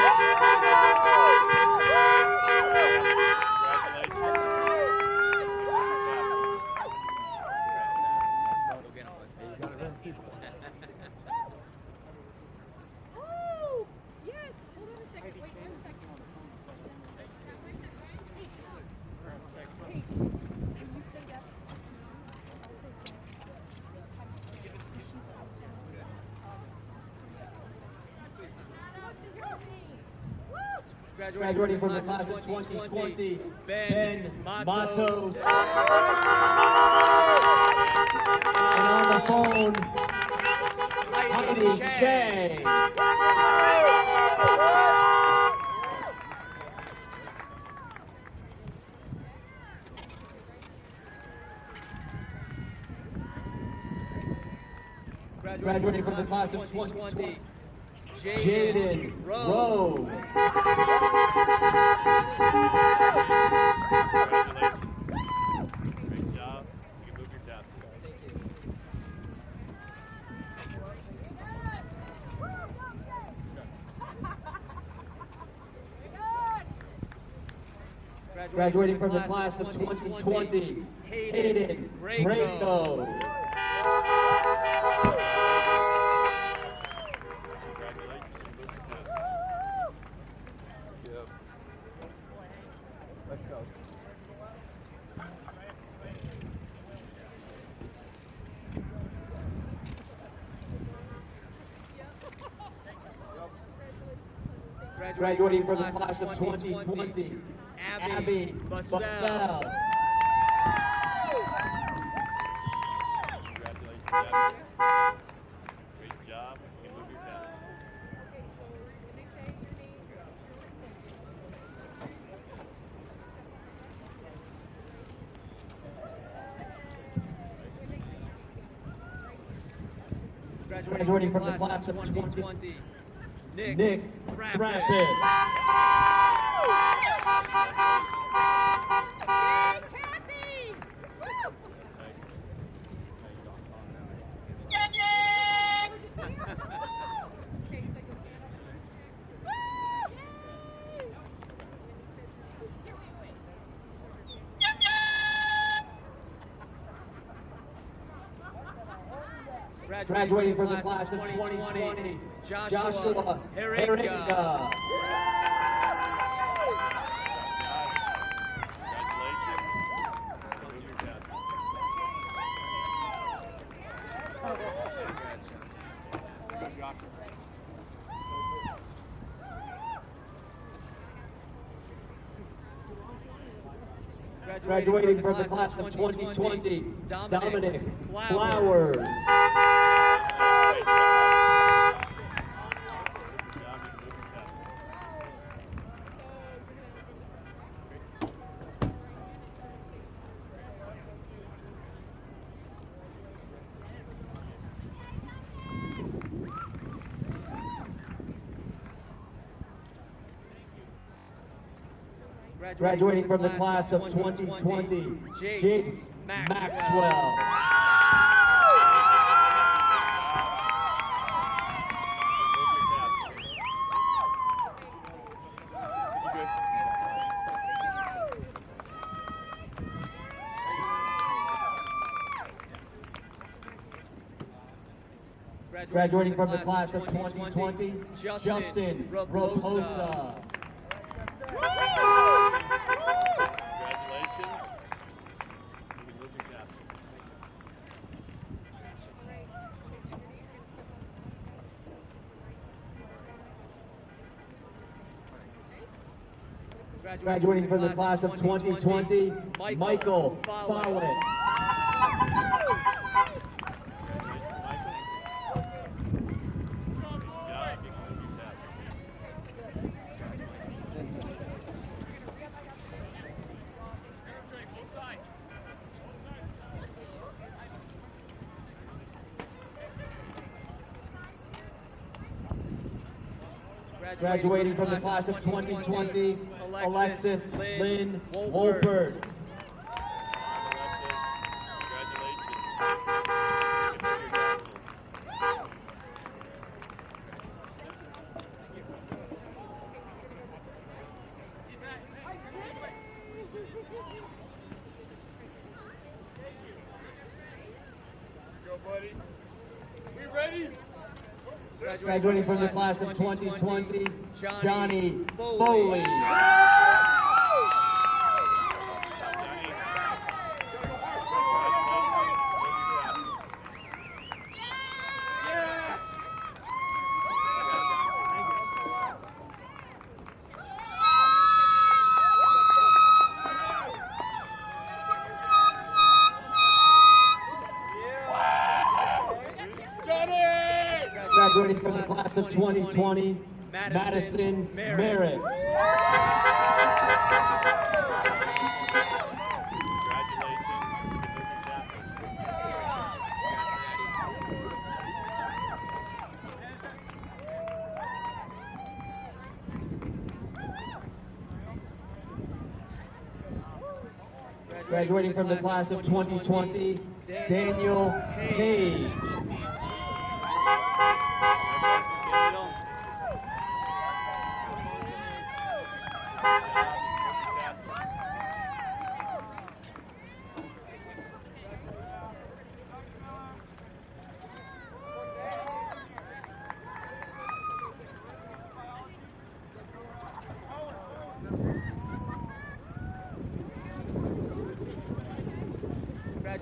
Graduating from the class of 2020, Ben Matos. And on the phone, Heidi Che. Graduating from the class of 2020, Jaden Rowe. Great job. You can move your tab. Thank you. Graduating from the class of 2020, Hayden Greco. Let's go. Graduating from the class of 2020, Abby Bussell. Congratulations, Abby. Great job. You can move your tab. Graduating from the class of 2020, Nick Thrapis. Kathy! Woo! Graduating from the class of 2020, Joshua Herringa. Graduating from the class of 2020, Dominic Flowers. Graduating from the class of 2020, Jace Maxwell. Graduating from the class of 2020, Justin Raposa. Graduating from the class of 2020, Michael Follett. Graduating from the class of 2020, Alexis Lynn Wolpert. Go, buddy. We ready? Graduating from the class of 2020, Johnny Foley. Graduating from the class of 2020, Madison Merritt. Graduating from the class of 2020, Daniel Cage.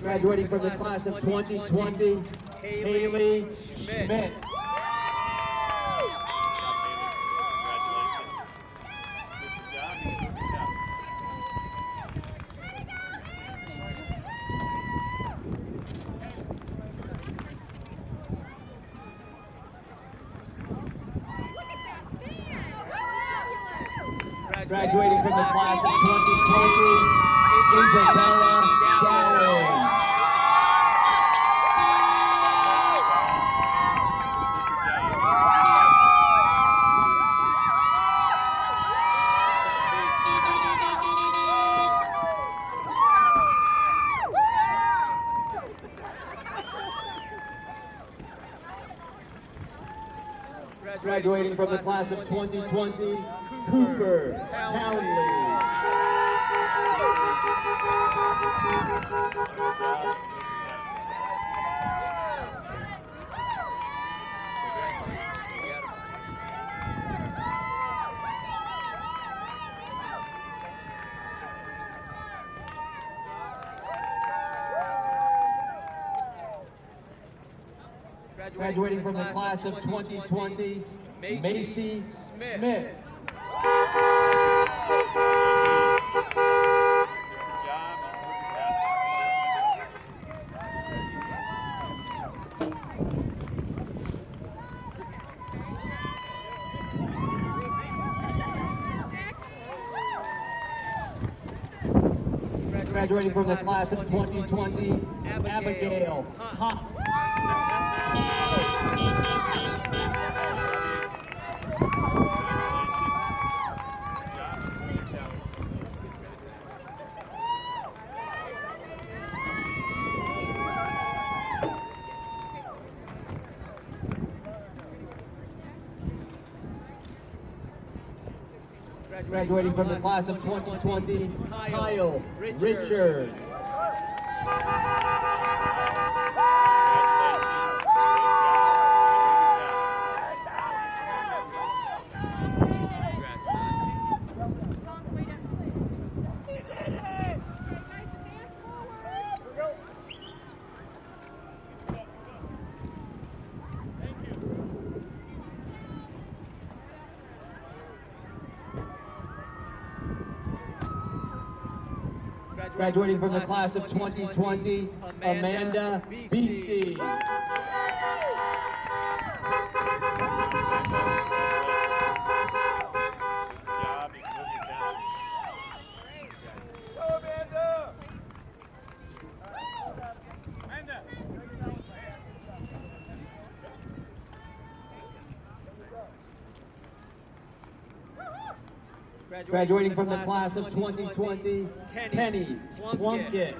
Graduating from the class of 2020, Haley Schmidt. Graduating from the class of 2020, Isabella Dowling. Graduating from the class of 2020, Cooper Townley. Graduating from the class of 2020, Macy Smith. Graduating from the class of 2020, Abigail Huff. Graduating from the class of 2020, Kyle Richards. Graduating from the class of 2020, Amanda Beastie. Graduating from the class of 2020, Kenny Plunkett.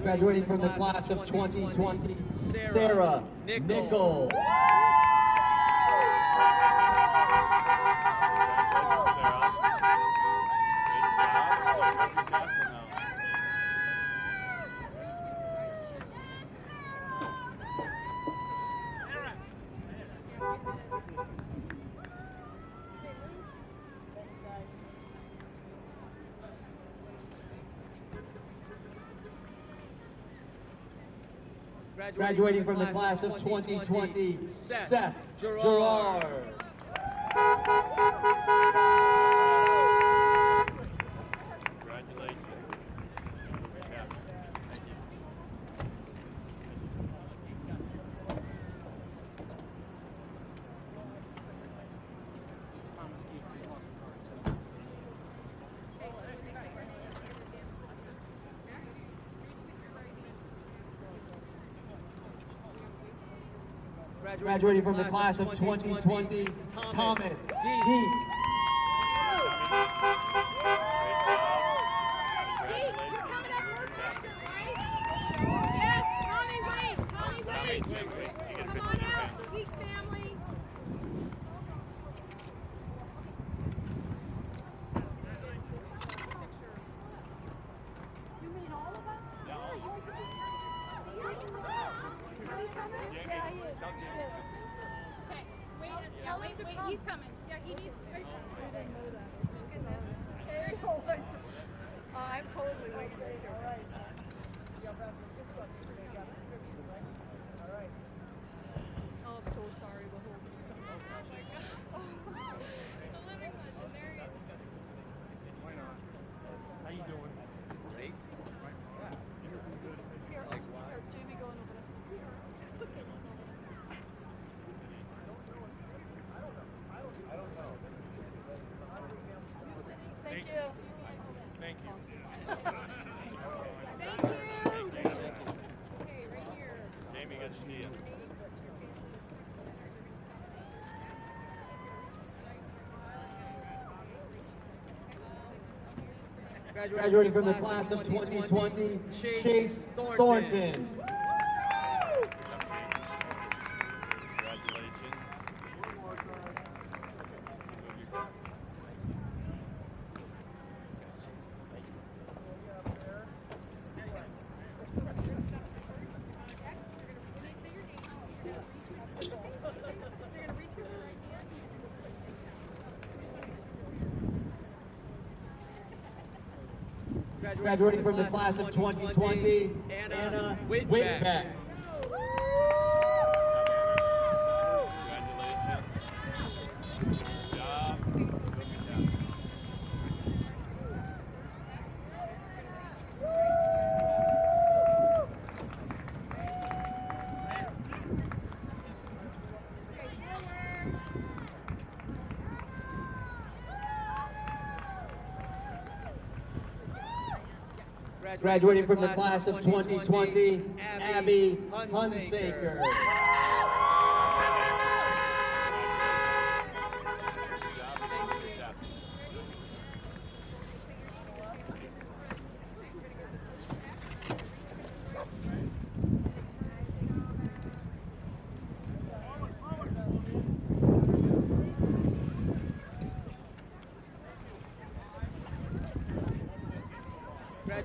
Graduating from the class of 2020, Sarah Nickel. Graduating from the class of 2020, Seth Gerard. Graduating from the class of 2020, Thomas Deek. Yes, Tommy, wait. Tommy, wait. Come on out, Deek family. You mean all of us? Yeah. Yeah, he is. Okay, wait, he's coming. Yeah, he needs to. I'm totally waiting for you. All right. See how fast we get stuff. They got pictures, right? All right. Oh, I'm so sorry. The whole thing. Oh my God. The living legend. There he is. Why not? How you doing? Great. Yeah. You're good. Here, Jamie, going over there. Here. I don't know. Thank you. Thank you. Thank you. Okay, right here. Jamie, good to see you. Graduating from the class of 2020, Chase Thornton. Graduating from the class of 2020, Anna Whitbeck. Graduating from the class of 2020, Abby Hunsaker.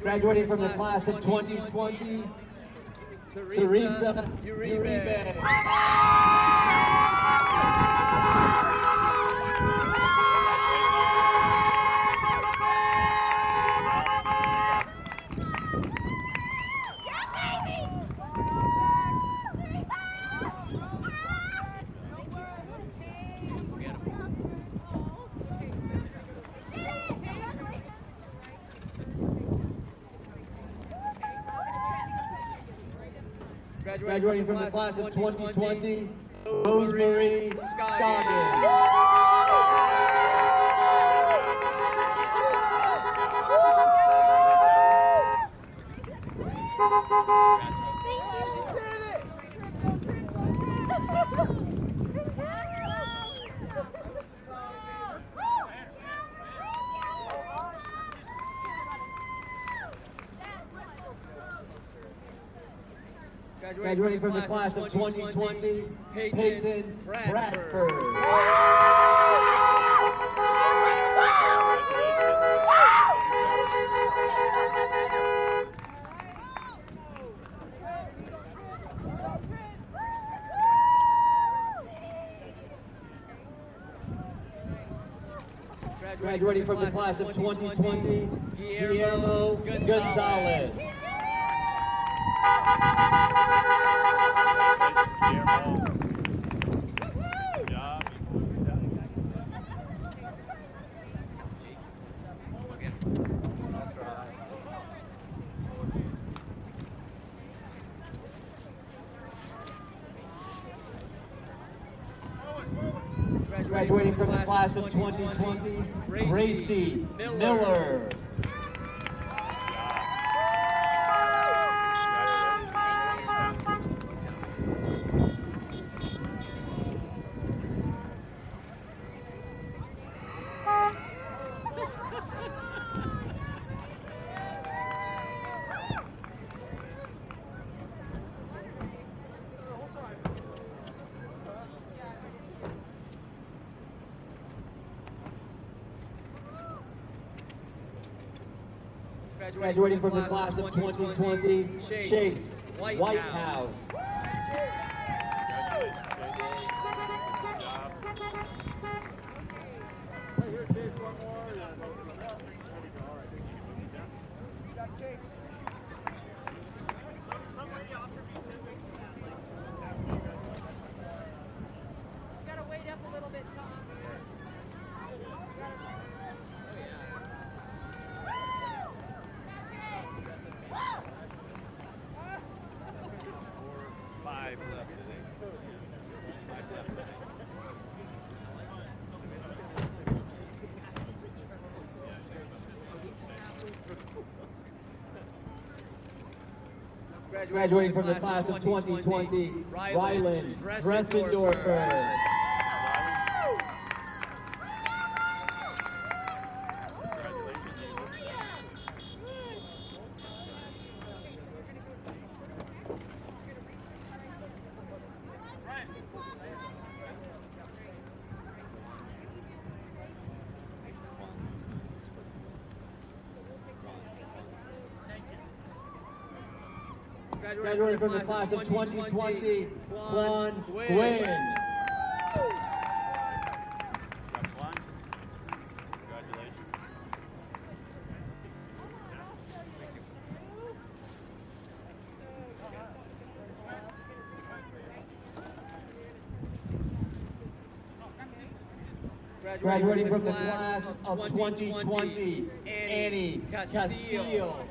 Graduating from the class of 2020, Teresa Uribe. Graduating from the class of 2020, Rosemary Scoggins. Graduating from the class of 2020, Peyton Bradford. Graduating from the class of 2020, Guillermo Gonzalez. Graduating from the class of 2020, Gracie Miller. Graduating from the class of 2020, Chase Whitehouse. Gotta wait up a little bit, Tom. 5 left, I think. 5 left. Graduating from the class of 2020, Rylan Dressendorfer. Graduating from the class of 2020, Quan Nguyen. Graduating from the class of 2020, Annie Castillo.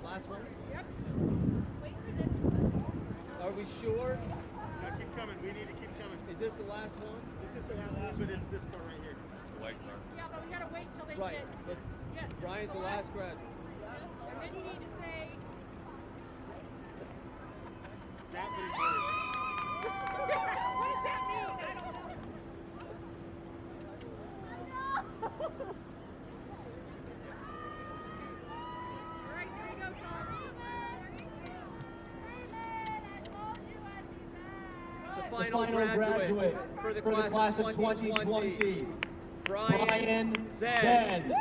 Last one? Yep. Wait for this one. Are we sure? No, keep coming. We need to keep coming. Is this the last one? This is the last, but it's this car right here. White car. Yeah, but we gotta wait till they Right. get. But Yes. Brian's the last grad. And then you need to say. That one is yours. What does that mean? I don't know. All right, there you go, Tom. The final graduate for the class of 2020, Brian Zen.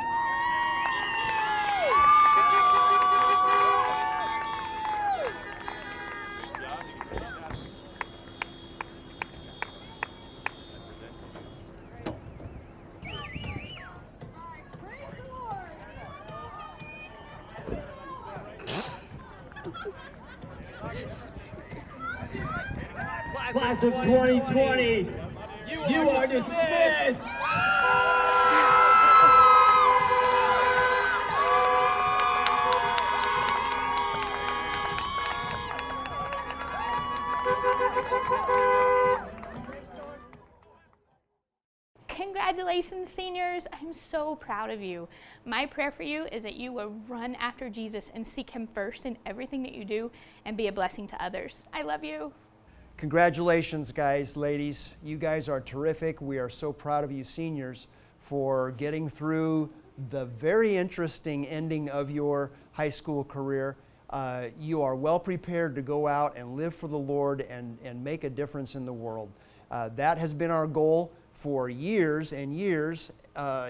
Class of 2020, you are dismissed. Congratulations, seniors. I'm so proud of you. My prayer for you is that you will run after Jesus and seek him first in everything that you do and be a blessing to others. I love you. Congratulations, guys, ladies. You guys are terrific. We are so proud of you seniors for getting through the very interesting ending of your high school career. You are well prepared to go out and live for the Lord and make a difference in the world. That has been our goal for years and years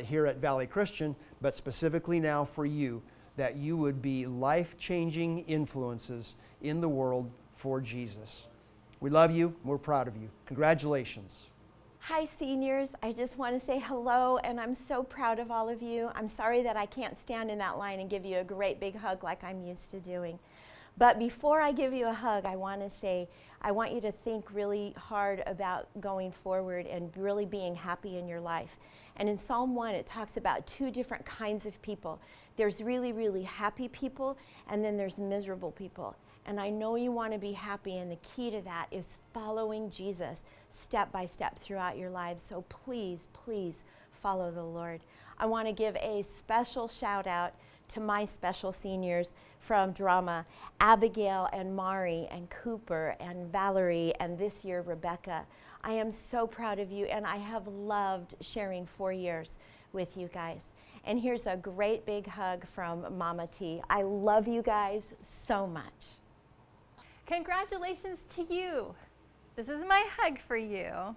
here at Valley Christian, but specifically now for you, that you would be life-changing influences in the world for Jesus. We love you. We're proud of you. Congratulations. Hi, seniors. I just want to say hello, and I'm so proud of all of you. I'm sorry that I can't stand in that line and give you a great big hug like I'm used to doing. But before I give you a hug, I want to say, I want you to think really hard about going forward and really being happy in your life. And in Psalm 1, it talks about two different kinds of people. There's really, really happy people, and then there's miserable people. And I know you want to be happy, and the key to that is following Jesus step by step throughout your lives. So please, please follow the Lord. I want to give a special shout out to my special seniors from drama, Abigail and Mari and Cooper and Valerie and this year Rebecca. I am so proud of you, and I have loved sharing 4 years with you guys. And here's a great big hug from Mama T. I love you guys so much. Congratulations to you. This is my hug for you.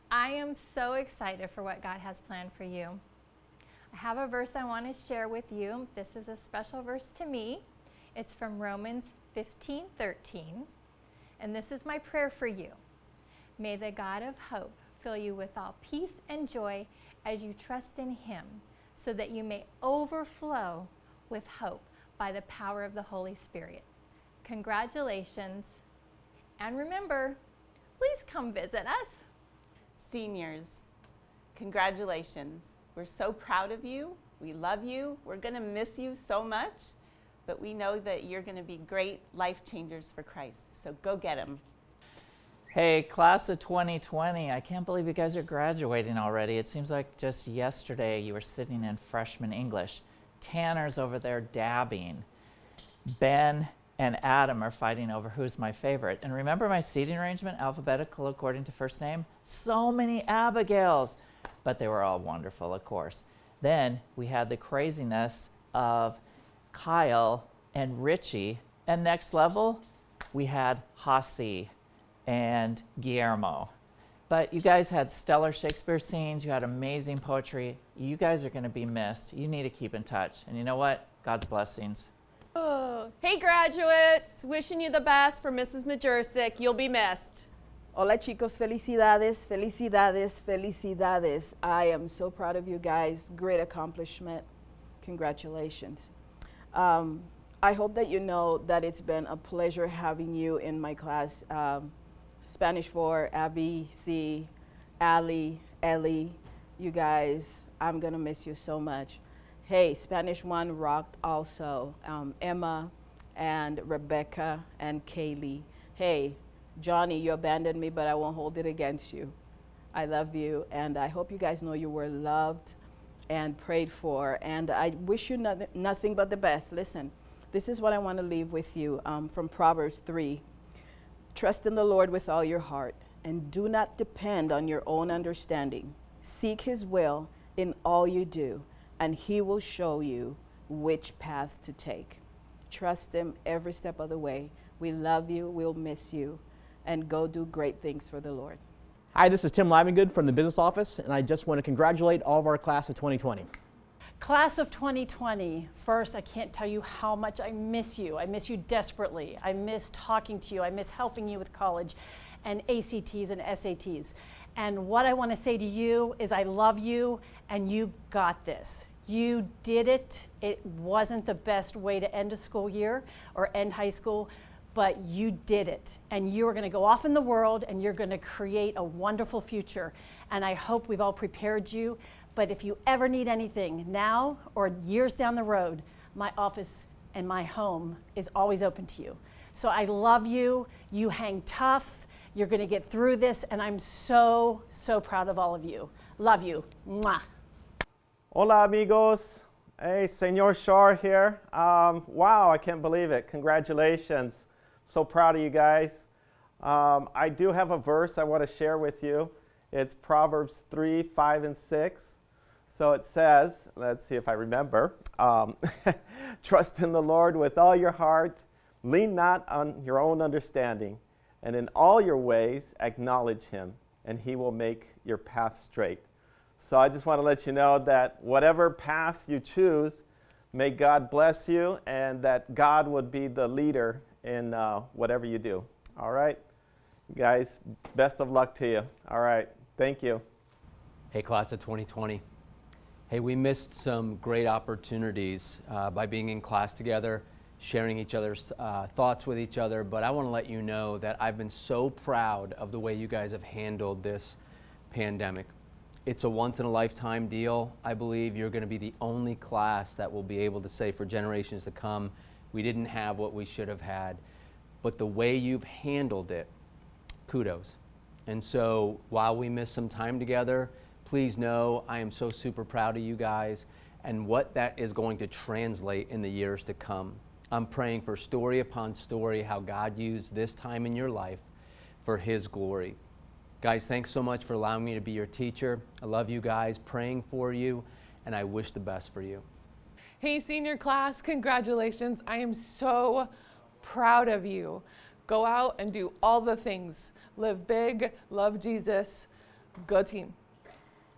I am so excited for what God has planned for you. I have a verse I want to share with you. This is a special verse to me. It's from Romans 15:13. And this is my prayer for you. May the God of hope fill you with all peace and joy as you trust in him, so that you may overflow with hope by the power of the Holy Spirit. Congratulations. And remember, please come visit us. Seniors, congratulations. We're so proud of you. We love you. We're going to miss you so much, but we know that you're going to be great life changers for Christ. So go get them. Hey, class of 2020, I can't believe you guys are graduating already. It seems like just yesterday you were sitting in freshman English. Tanner's over there dabbing. Ben and Adam are fighting over who's my favorite. And remember my seating arrangement, alphabetical according to first name? So many Abigails, but they were all wonderful, of course. Then we had the craziness of Kyle and Richie, and next level, we had Hasi and Guillermo. But you guys had stellar Shakespeare scenes, you had amazing poetry. You guys are gonna be missed. You need to keep in touch. And you know what? God's blessings. Hey graduates, wishing you the best for Mrs. Majersic. You'll be missed. Hola chicos, felicidades, felicidades, felicidades. I am so proud of you guys. Great accomplishment. Congratulations. I hope that you know that it's been a pleasure having you in my class. Spanish 4, Abby, C, Ali, Ellie, you guys, I'm gonna miss you so much. Hey, Spanish 1 rocked also. Emma and Rebecca and Kaylee. Hey, Johnny, you abandoned me, but I won't hold it against you. I love you, and I hope you guys know you were loved and prayed for, and I wish you nothing but the best. Listen, this is what I want to leave with you from Proverbs 3. Trust in the Lord with all your heart, and do not depend on your own understanding. Seek his will in all you do, and he will show you which path to take. Trust him every step of the way. We love you, we'll miss you, and go do great things for the Lord. Hi, this is Tim Livengood from the business office, and I just want to congratulate all of our class of 2020. Class of 2020, first, I can't tell you how much I miss you. I miss you desperately. I miss talking to you. I miss helping you with college and ACTs and SATs. And what I want to say to you is I love you, and you got this. You did it. It wasn't the best way to end a school year or end high school, but you did it. And you're going to go off in the world, and you're going to create a wonderful future. And I hope we've all prepared you. But if you ever need anything now or years down the road, my office and my home is always open to you. So I love you. You hang tough. You're going to get through this, and I'm so, so proud of all of you. Love you. Mwah. Hola, amigos. Hey, Senor Shar here. Wow, I can't believe it. Congratulations. So proud of you guys. I do have a verse I want to share with you. It's Proverbs 3, 5, and 6. So it says, let's see if I remember, trust in the Lord with all your heart, lean not on your own understanding, and in all your ways acknowledge him, and he will make your path straight. So I just want to let you know that whatever path you choose, may God bless you, and that God would be the leader in whatever you do. All right? Guys, best of luck to you. All right. Thank you. Hey, class of 2020. Hey, we missed some great opportunities by being in class together, sharing each other's thoughts with each other, but I want to let you know that I've been so proud of the way you guys have handled this pandemic. It's a once-in-a-lifetime deal. I believe you're going to be the only class that will be able to say for generations to come, we didn't have what we should have had. But the way you've handled it, kudos. And so while we miss some time together, please know I am so super proud of you guys, and what that is going to translate in the years to come. I'm praying for story upon story how God used this time in your life for His glory. Guys, thanks so much for allowing me to be your teacher. I love you guys, praying for you, and I wish the best for you. Hey, senior class, congratulations. I am so proud of you. Go out and do all the things. Live big, love Jesus. Go team.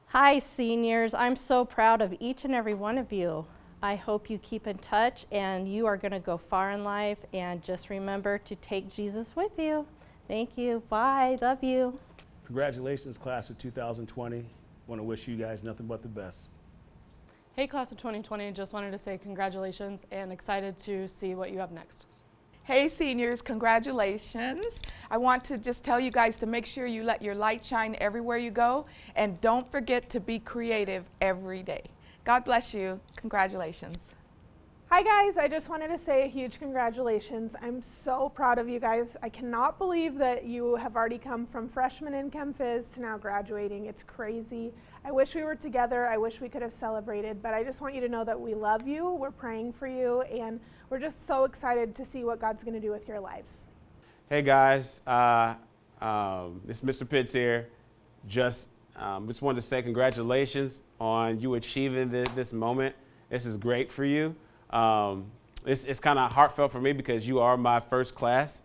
Hi, seniors. I'm so proud of each and every one of you. I hope you keep in touch and you are going to go far in life, and just remember to take Jesus with you. Thank you. Bye. Love you. Congratulations, class of 2020. Want to wish you guys nothing but the best. Hey, class of 2020, just wanted to say congratulations and excited to see what you have next. Hey seniors, congratulations. I want to just tell you guys to make sure you let your light shine everywhere you go, and don't forget to be creative every day. God bless you. Congratulations. Hi guys, I just wanted to say a huge congratulations. I'm so proud of you guys. I cannot believe that you have already come from freshman in Chem Phys to now graduating. It's crazy. I wish we were together. I wish we could have celebrated, but I just want you to know that we love you, we're praying for you, and we're just so excited to see what God's going to do with your lives. Hey guys, this is Mr. Pitts here. Just wanted to say congratulations on you achieving this moment. This is great for you. It's kind of heartfelt for me because you are my first class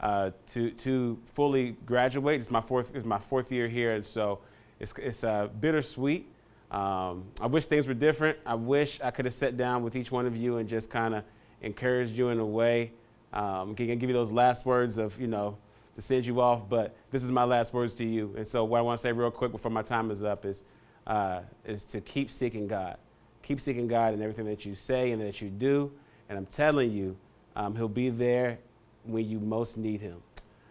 to fully graduate. It's my fourth year here, and so it's bittersweet. I wish things were different. I wish I could have sat down with each one of you and just kind of encouraged you in a way. Can give you those last words of, to send you off, but this is my last words to you. And so what I want to say real quick before my time is up is to keep seeking God. Keep seeking God in everything that you say and that you do. And I'm telling you, He'll be there when you most need Him.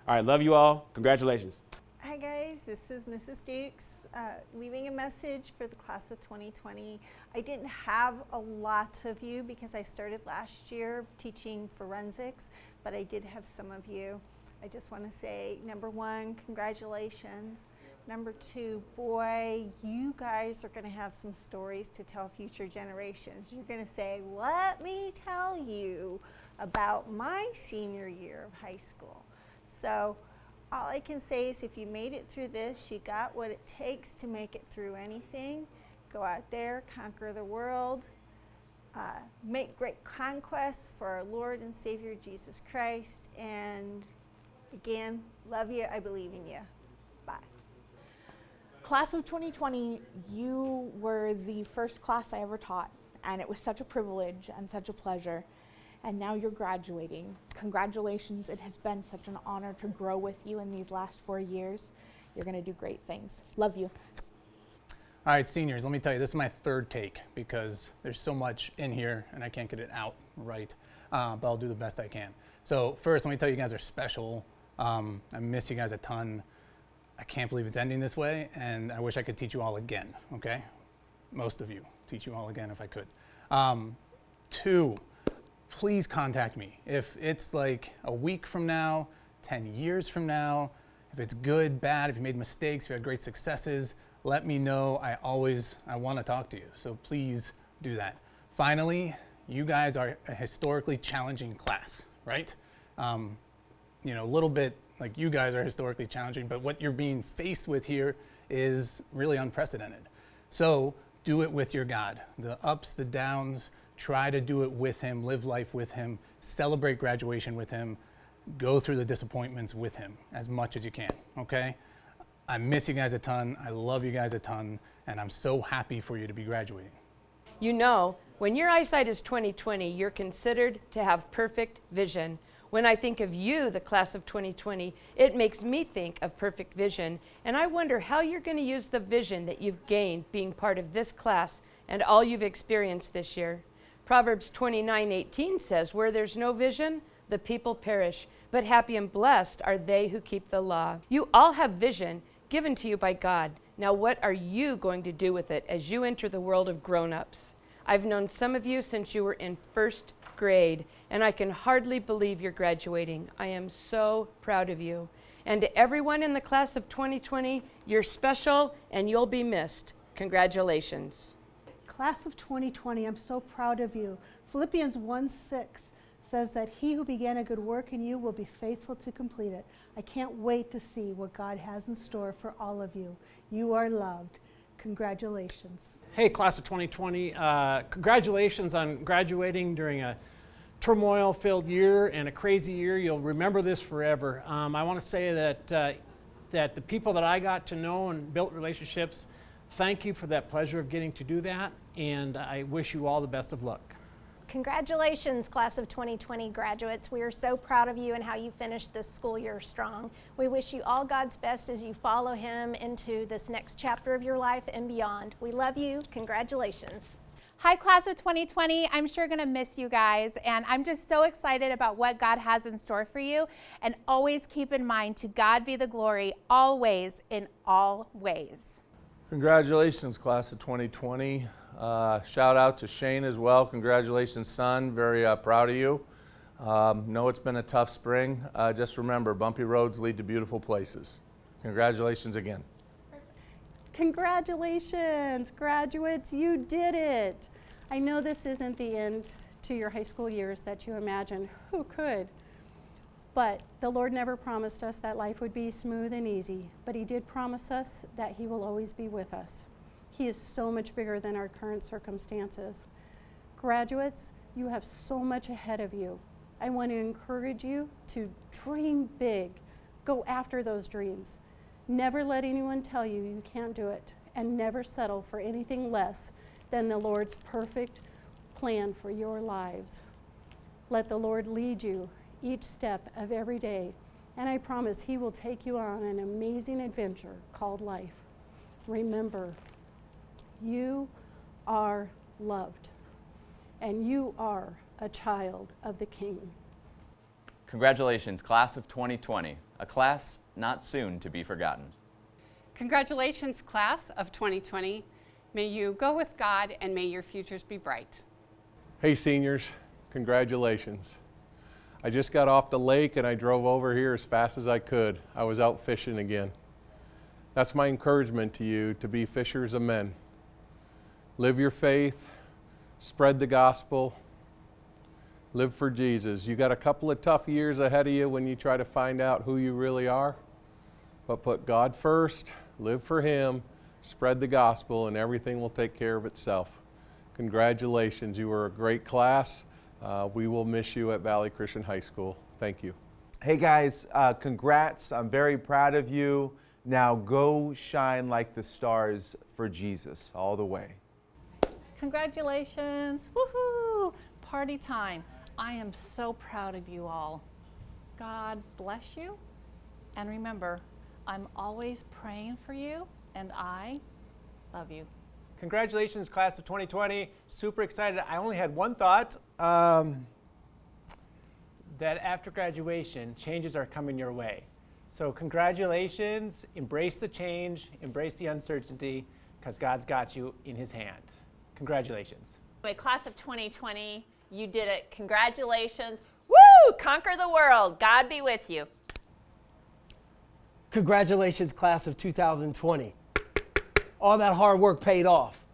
All right, love you all. Congratulations. Hi guys, this is Mrs. Dukes leaving a message for the class of 2020. I didn't have a lot of you because I started last year teaching forensics, but I did have some of you. I just want to say, number one, congratulations. Number two, boy, you guys are going to have some stories to tell future generations. You're going to say, let me tell you about my senior year of high school. So all I can say is if you made it through this, you got what it takes to make it through anything. Go out there, conquer the world, make great conquests for our Lord and Savior Jesus Christ. And again, love you, I believe in you. Bye. Class of 2020, you were the first class I ever taught, and it was such a privilege and such a pleasure. And now you're graduating. Congratulations, it has been such an honor to grow with you in these last 4 years. You're gonna do great things. Love you. All right, seniors, let me tell you, this is my third take because there's so much in here and I can't get it out right, but I'll do the best I can. So first, let me tell you guys are special. I miss you guys a ton. I can't believe it's ending this way, and I wish I could teach you all again, okay? Most of you, teach you all again if I could. Two, please contact me. If it's like a week from now, 10 years from now, if it's good, bad, if you made mistakes, if you had great successes, let me know. I want to talk to you, so please do that. Finally, you guys are a historically challenging class, right? A little bit like you guys are historically challenging, but what you're being faced with here is really unprecedented. So do it with your God. The ups, the downs, try to do it with Him, live life with Him, celebrate graduation with Him, go through the disappointments with Him as much as you can, okay? I miss you guys a ton, I love you guys a ton, and I'm so happy for you to be graduating. When your eyesight is 20/20, you're considered to have perfect vision. When I think of you, the class of 2020, it makes me think of perfect vision, and I wonder how you're going to use the vision that you've gained being part of this class and all you've experienced this year. Proverbs 29:18 says, where there's no vision, the people perish, but happy and blessed are they who keep the law. You all have vision given to you by God. Now what are you going to do with it as you enter the world of grown-ups? I've known some of you since you were in first grade, and I can hardly believe you're graduating. I am so proud of you. And to everyone in the class of 2020, you're special and you'll be missed. Congratulations. Class of 2020, I'm so proud of you. Philippians 1:6 says that he who began a good work in you will be faithful to complete it. I can't wait to see what God has in store for all of you. You are loved. Congratulations. Hey, class of 2020, congratulations on graduating during a turmoil-filled year and a crazy year. You'll remember this forever. I want to say that that the people that I got to know and built relationships, thank you for that pleasure of getting to do that, and I wish you all the best of luck. Congratulations, class of 2020 graduates. We are so proud of you and how you finished this school year strong. We wish you all God's best as you follow him into this next chapter of your life and beyond. We love you. Congratulations. Hi, class of 2020. I'm sure going to miss you guys, and I'm just so excited about what God has in store for you. And always keep in mind, to God be the glory, always, in all ways. Congratulations, class of 2020. Shout out to Shane as well. Congratulations, son. Very proud of you. Know it's been a tough spring. Just remember, bumpy roads lead to beautiful places. Congratulations again. Congratulations, graduates, you did it. I know this isn't the end to your high school years that you imagined. Who could? But the Lord never promised us that life would be smooth and easy, but he did promise us that he will always be with us. He is so much bigger than our current circumstances. Graduates, you have so much ahead of you. I want to encourage you to dream big. Go after those dreams. Never let anyone tell you you can't do it, and never settle for anything less than the Lord's perfect plan for your lives. Let the Lord lead you each step of every day, and I promise he will take you on an amazing adventure called life. Remember, you are loved, and you are a child of the King. Congratulations, class of 2020, a class not soon to be forgotten. Congratulations, class of 2020. May you go with God and may your futures be bright. Hey seniors, congratulations. I just got off the lake and I drove over here as fast as I could. I was out fishing again. That's my encouragement to you, to be fishers of men. Live your faith, spread the gospel, live for Jesus. You got a couple of tough years ahead of you when you try to find out who you really are, but put God first, live for him, spread the gospel, and everything will take care of itself. Congratulations, you were a great class. We will miss you at Valley Christian High School. Thank you. Hey guys, congrats. I'm very proud of you. Now go shine like the stars for Jesus all the way. Congratulations, woohoo, party time. I am so proud of you all. God bless you, and remember, I'm always praying for you, and I love you. Congratulations, class of 2020. Super excited. I only had one thought, that after graduation, changes are coming your way. So congratulations, embrace the change, embrace the uncertainty, because God's got you in his hand. Congratulations. Anyway, class of 2020, you did it. Congratulations. Woo! Conquer the world. God be with you. Congratulations, class of 2020. All that hard work paid off.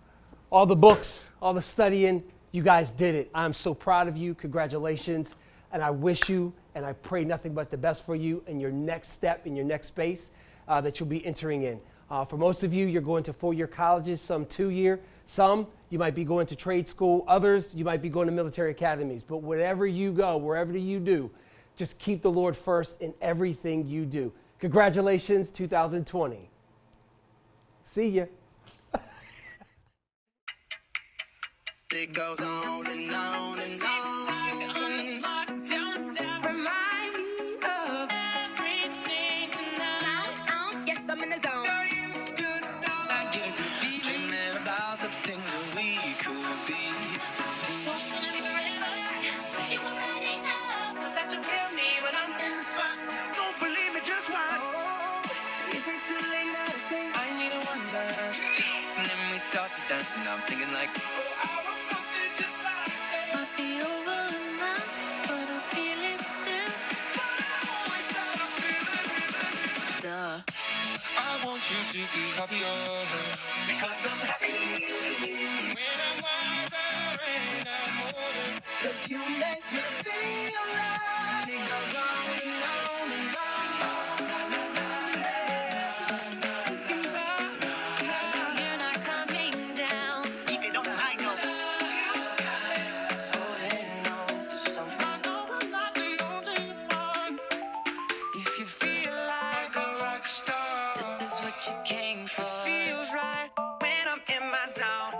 All the books, all the studying, you guys did it. I'm so proud of you. Congratulations. And I wish you, and I pray nothing but the best for you in your next step, in your next space that you'll be entering in. For most of you, you're going to four-year colleges, some two-year, some you might be going to trade school, others you might be going to military academies. But wherever you go, wherever you do, just keep the Lord first in everything you do. Congratulations, 2020. See ya. It goes on and on and on. Remind me of everything tonight. Yes, I'm in the zone. Dreaming about the things that we could be. So it's gonna be forever. You already know. That's a real me when I'm in the spot. Don't believe me, just watch. Is it too late now to say I need a one dance? And then we start to dance and I'm singing like, oh, I want something just like that. Might be over now, but I feel it still. I want you to to be happier. Because I'm happy. When I'm wiser and I'm older. 'Cause you make me feel alive. It goes on and on and on. You're not coming down. Keep it on the high note. I know I'm not the only one. If you feel like a rock star, this is what you came for. It feels right when I'm in my zone.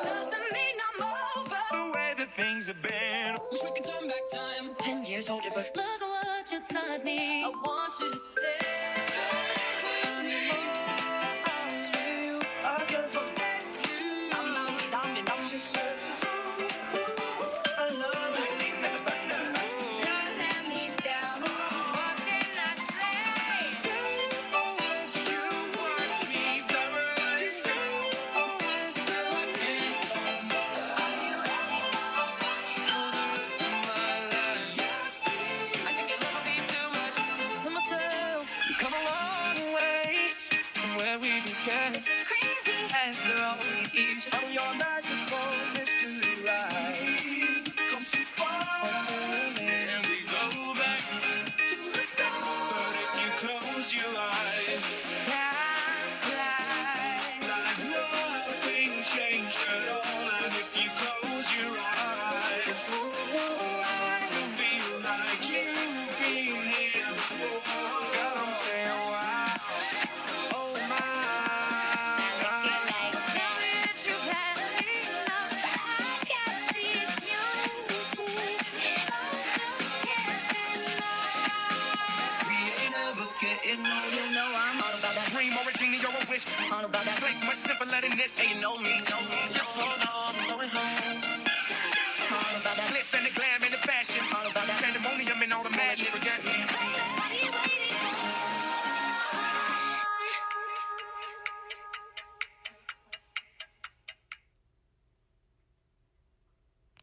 Doesn't mean I'm over the way that things have been. Wish we could turn back time 10 years older, but look at what you taught me. I want you to stay.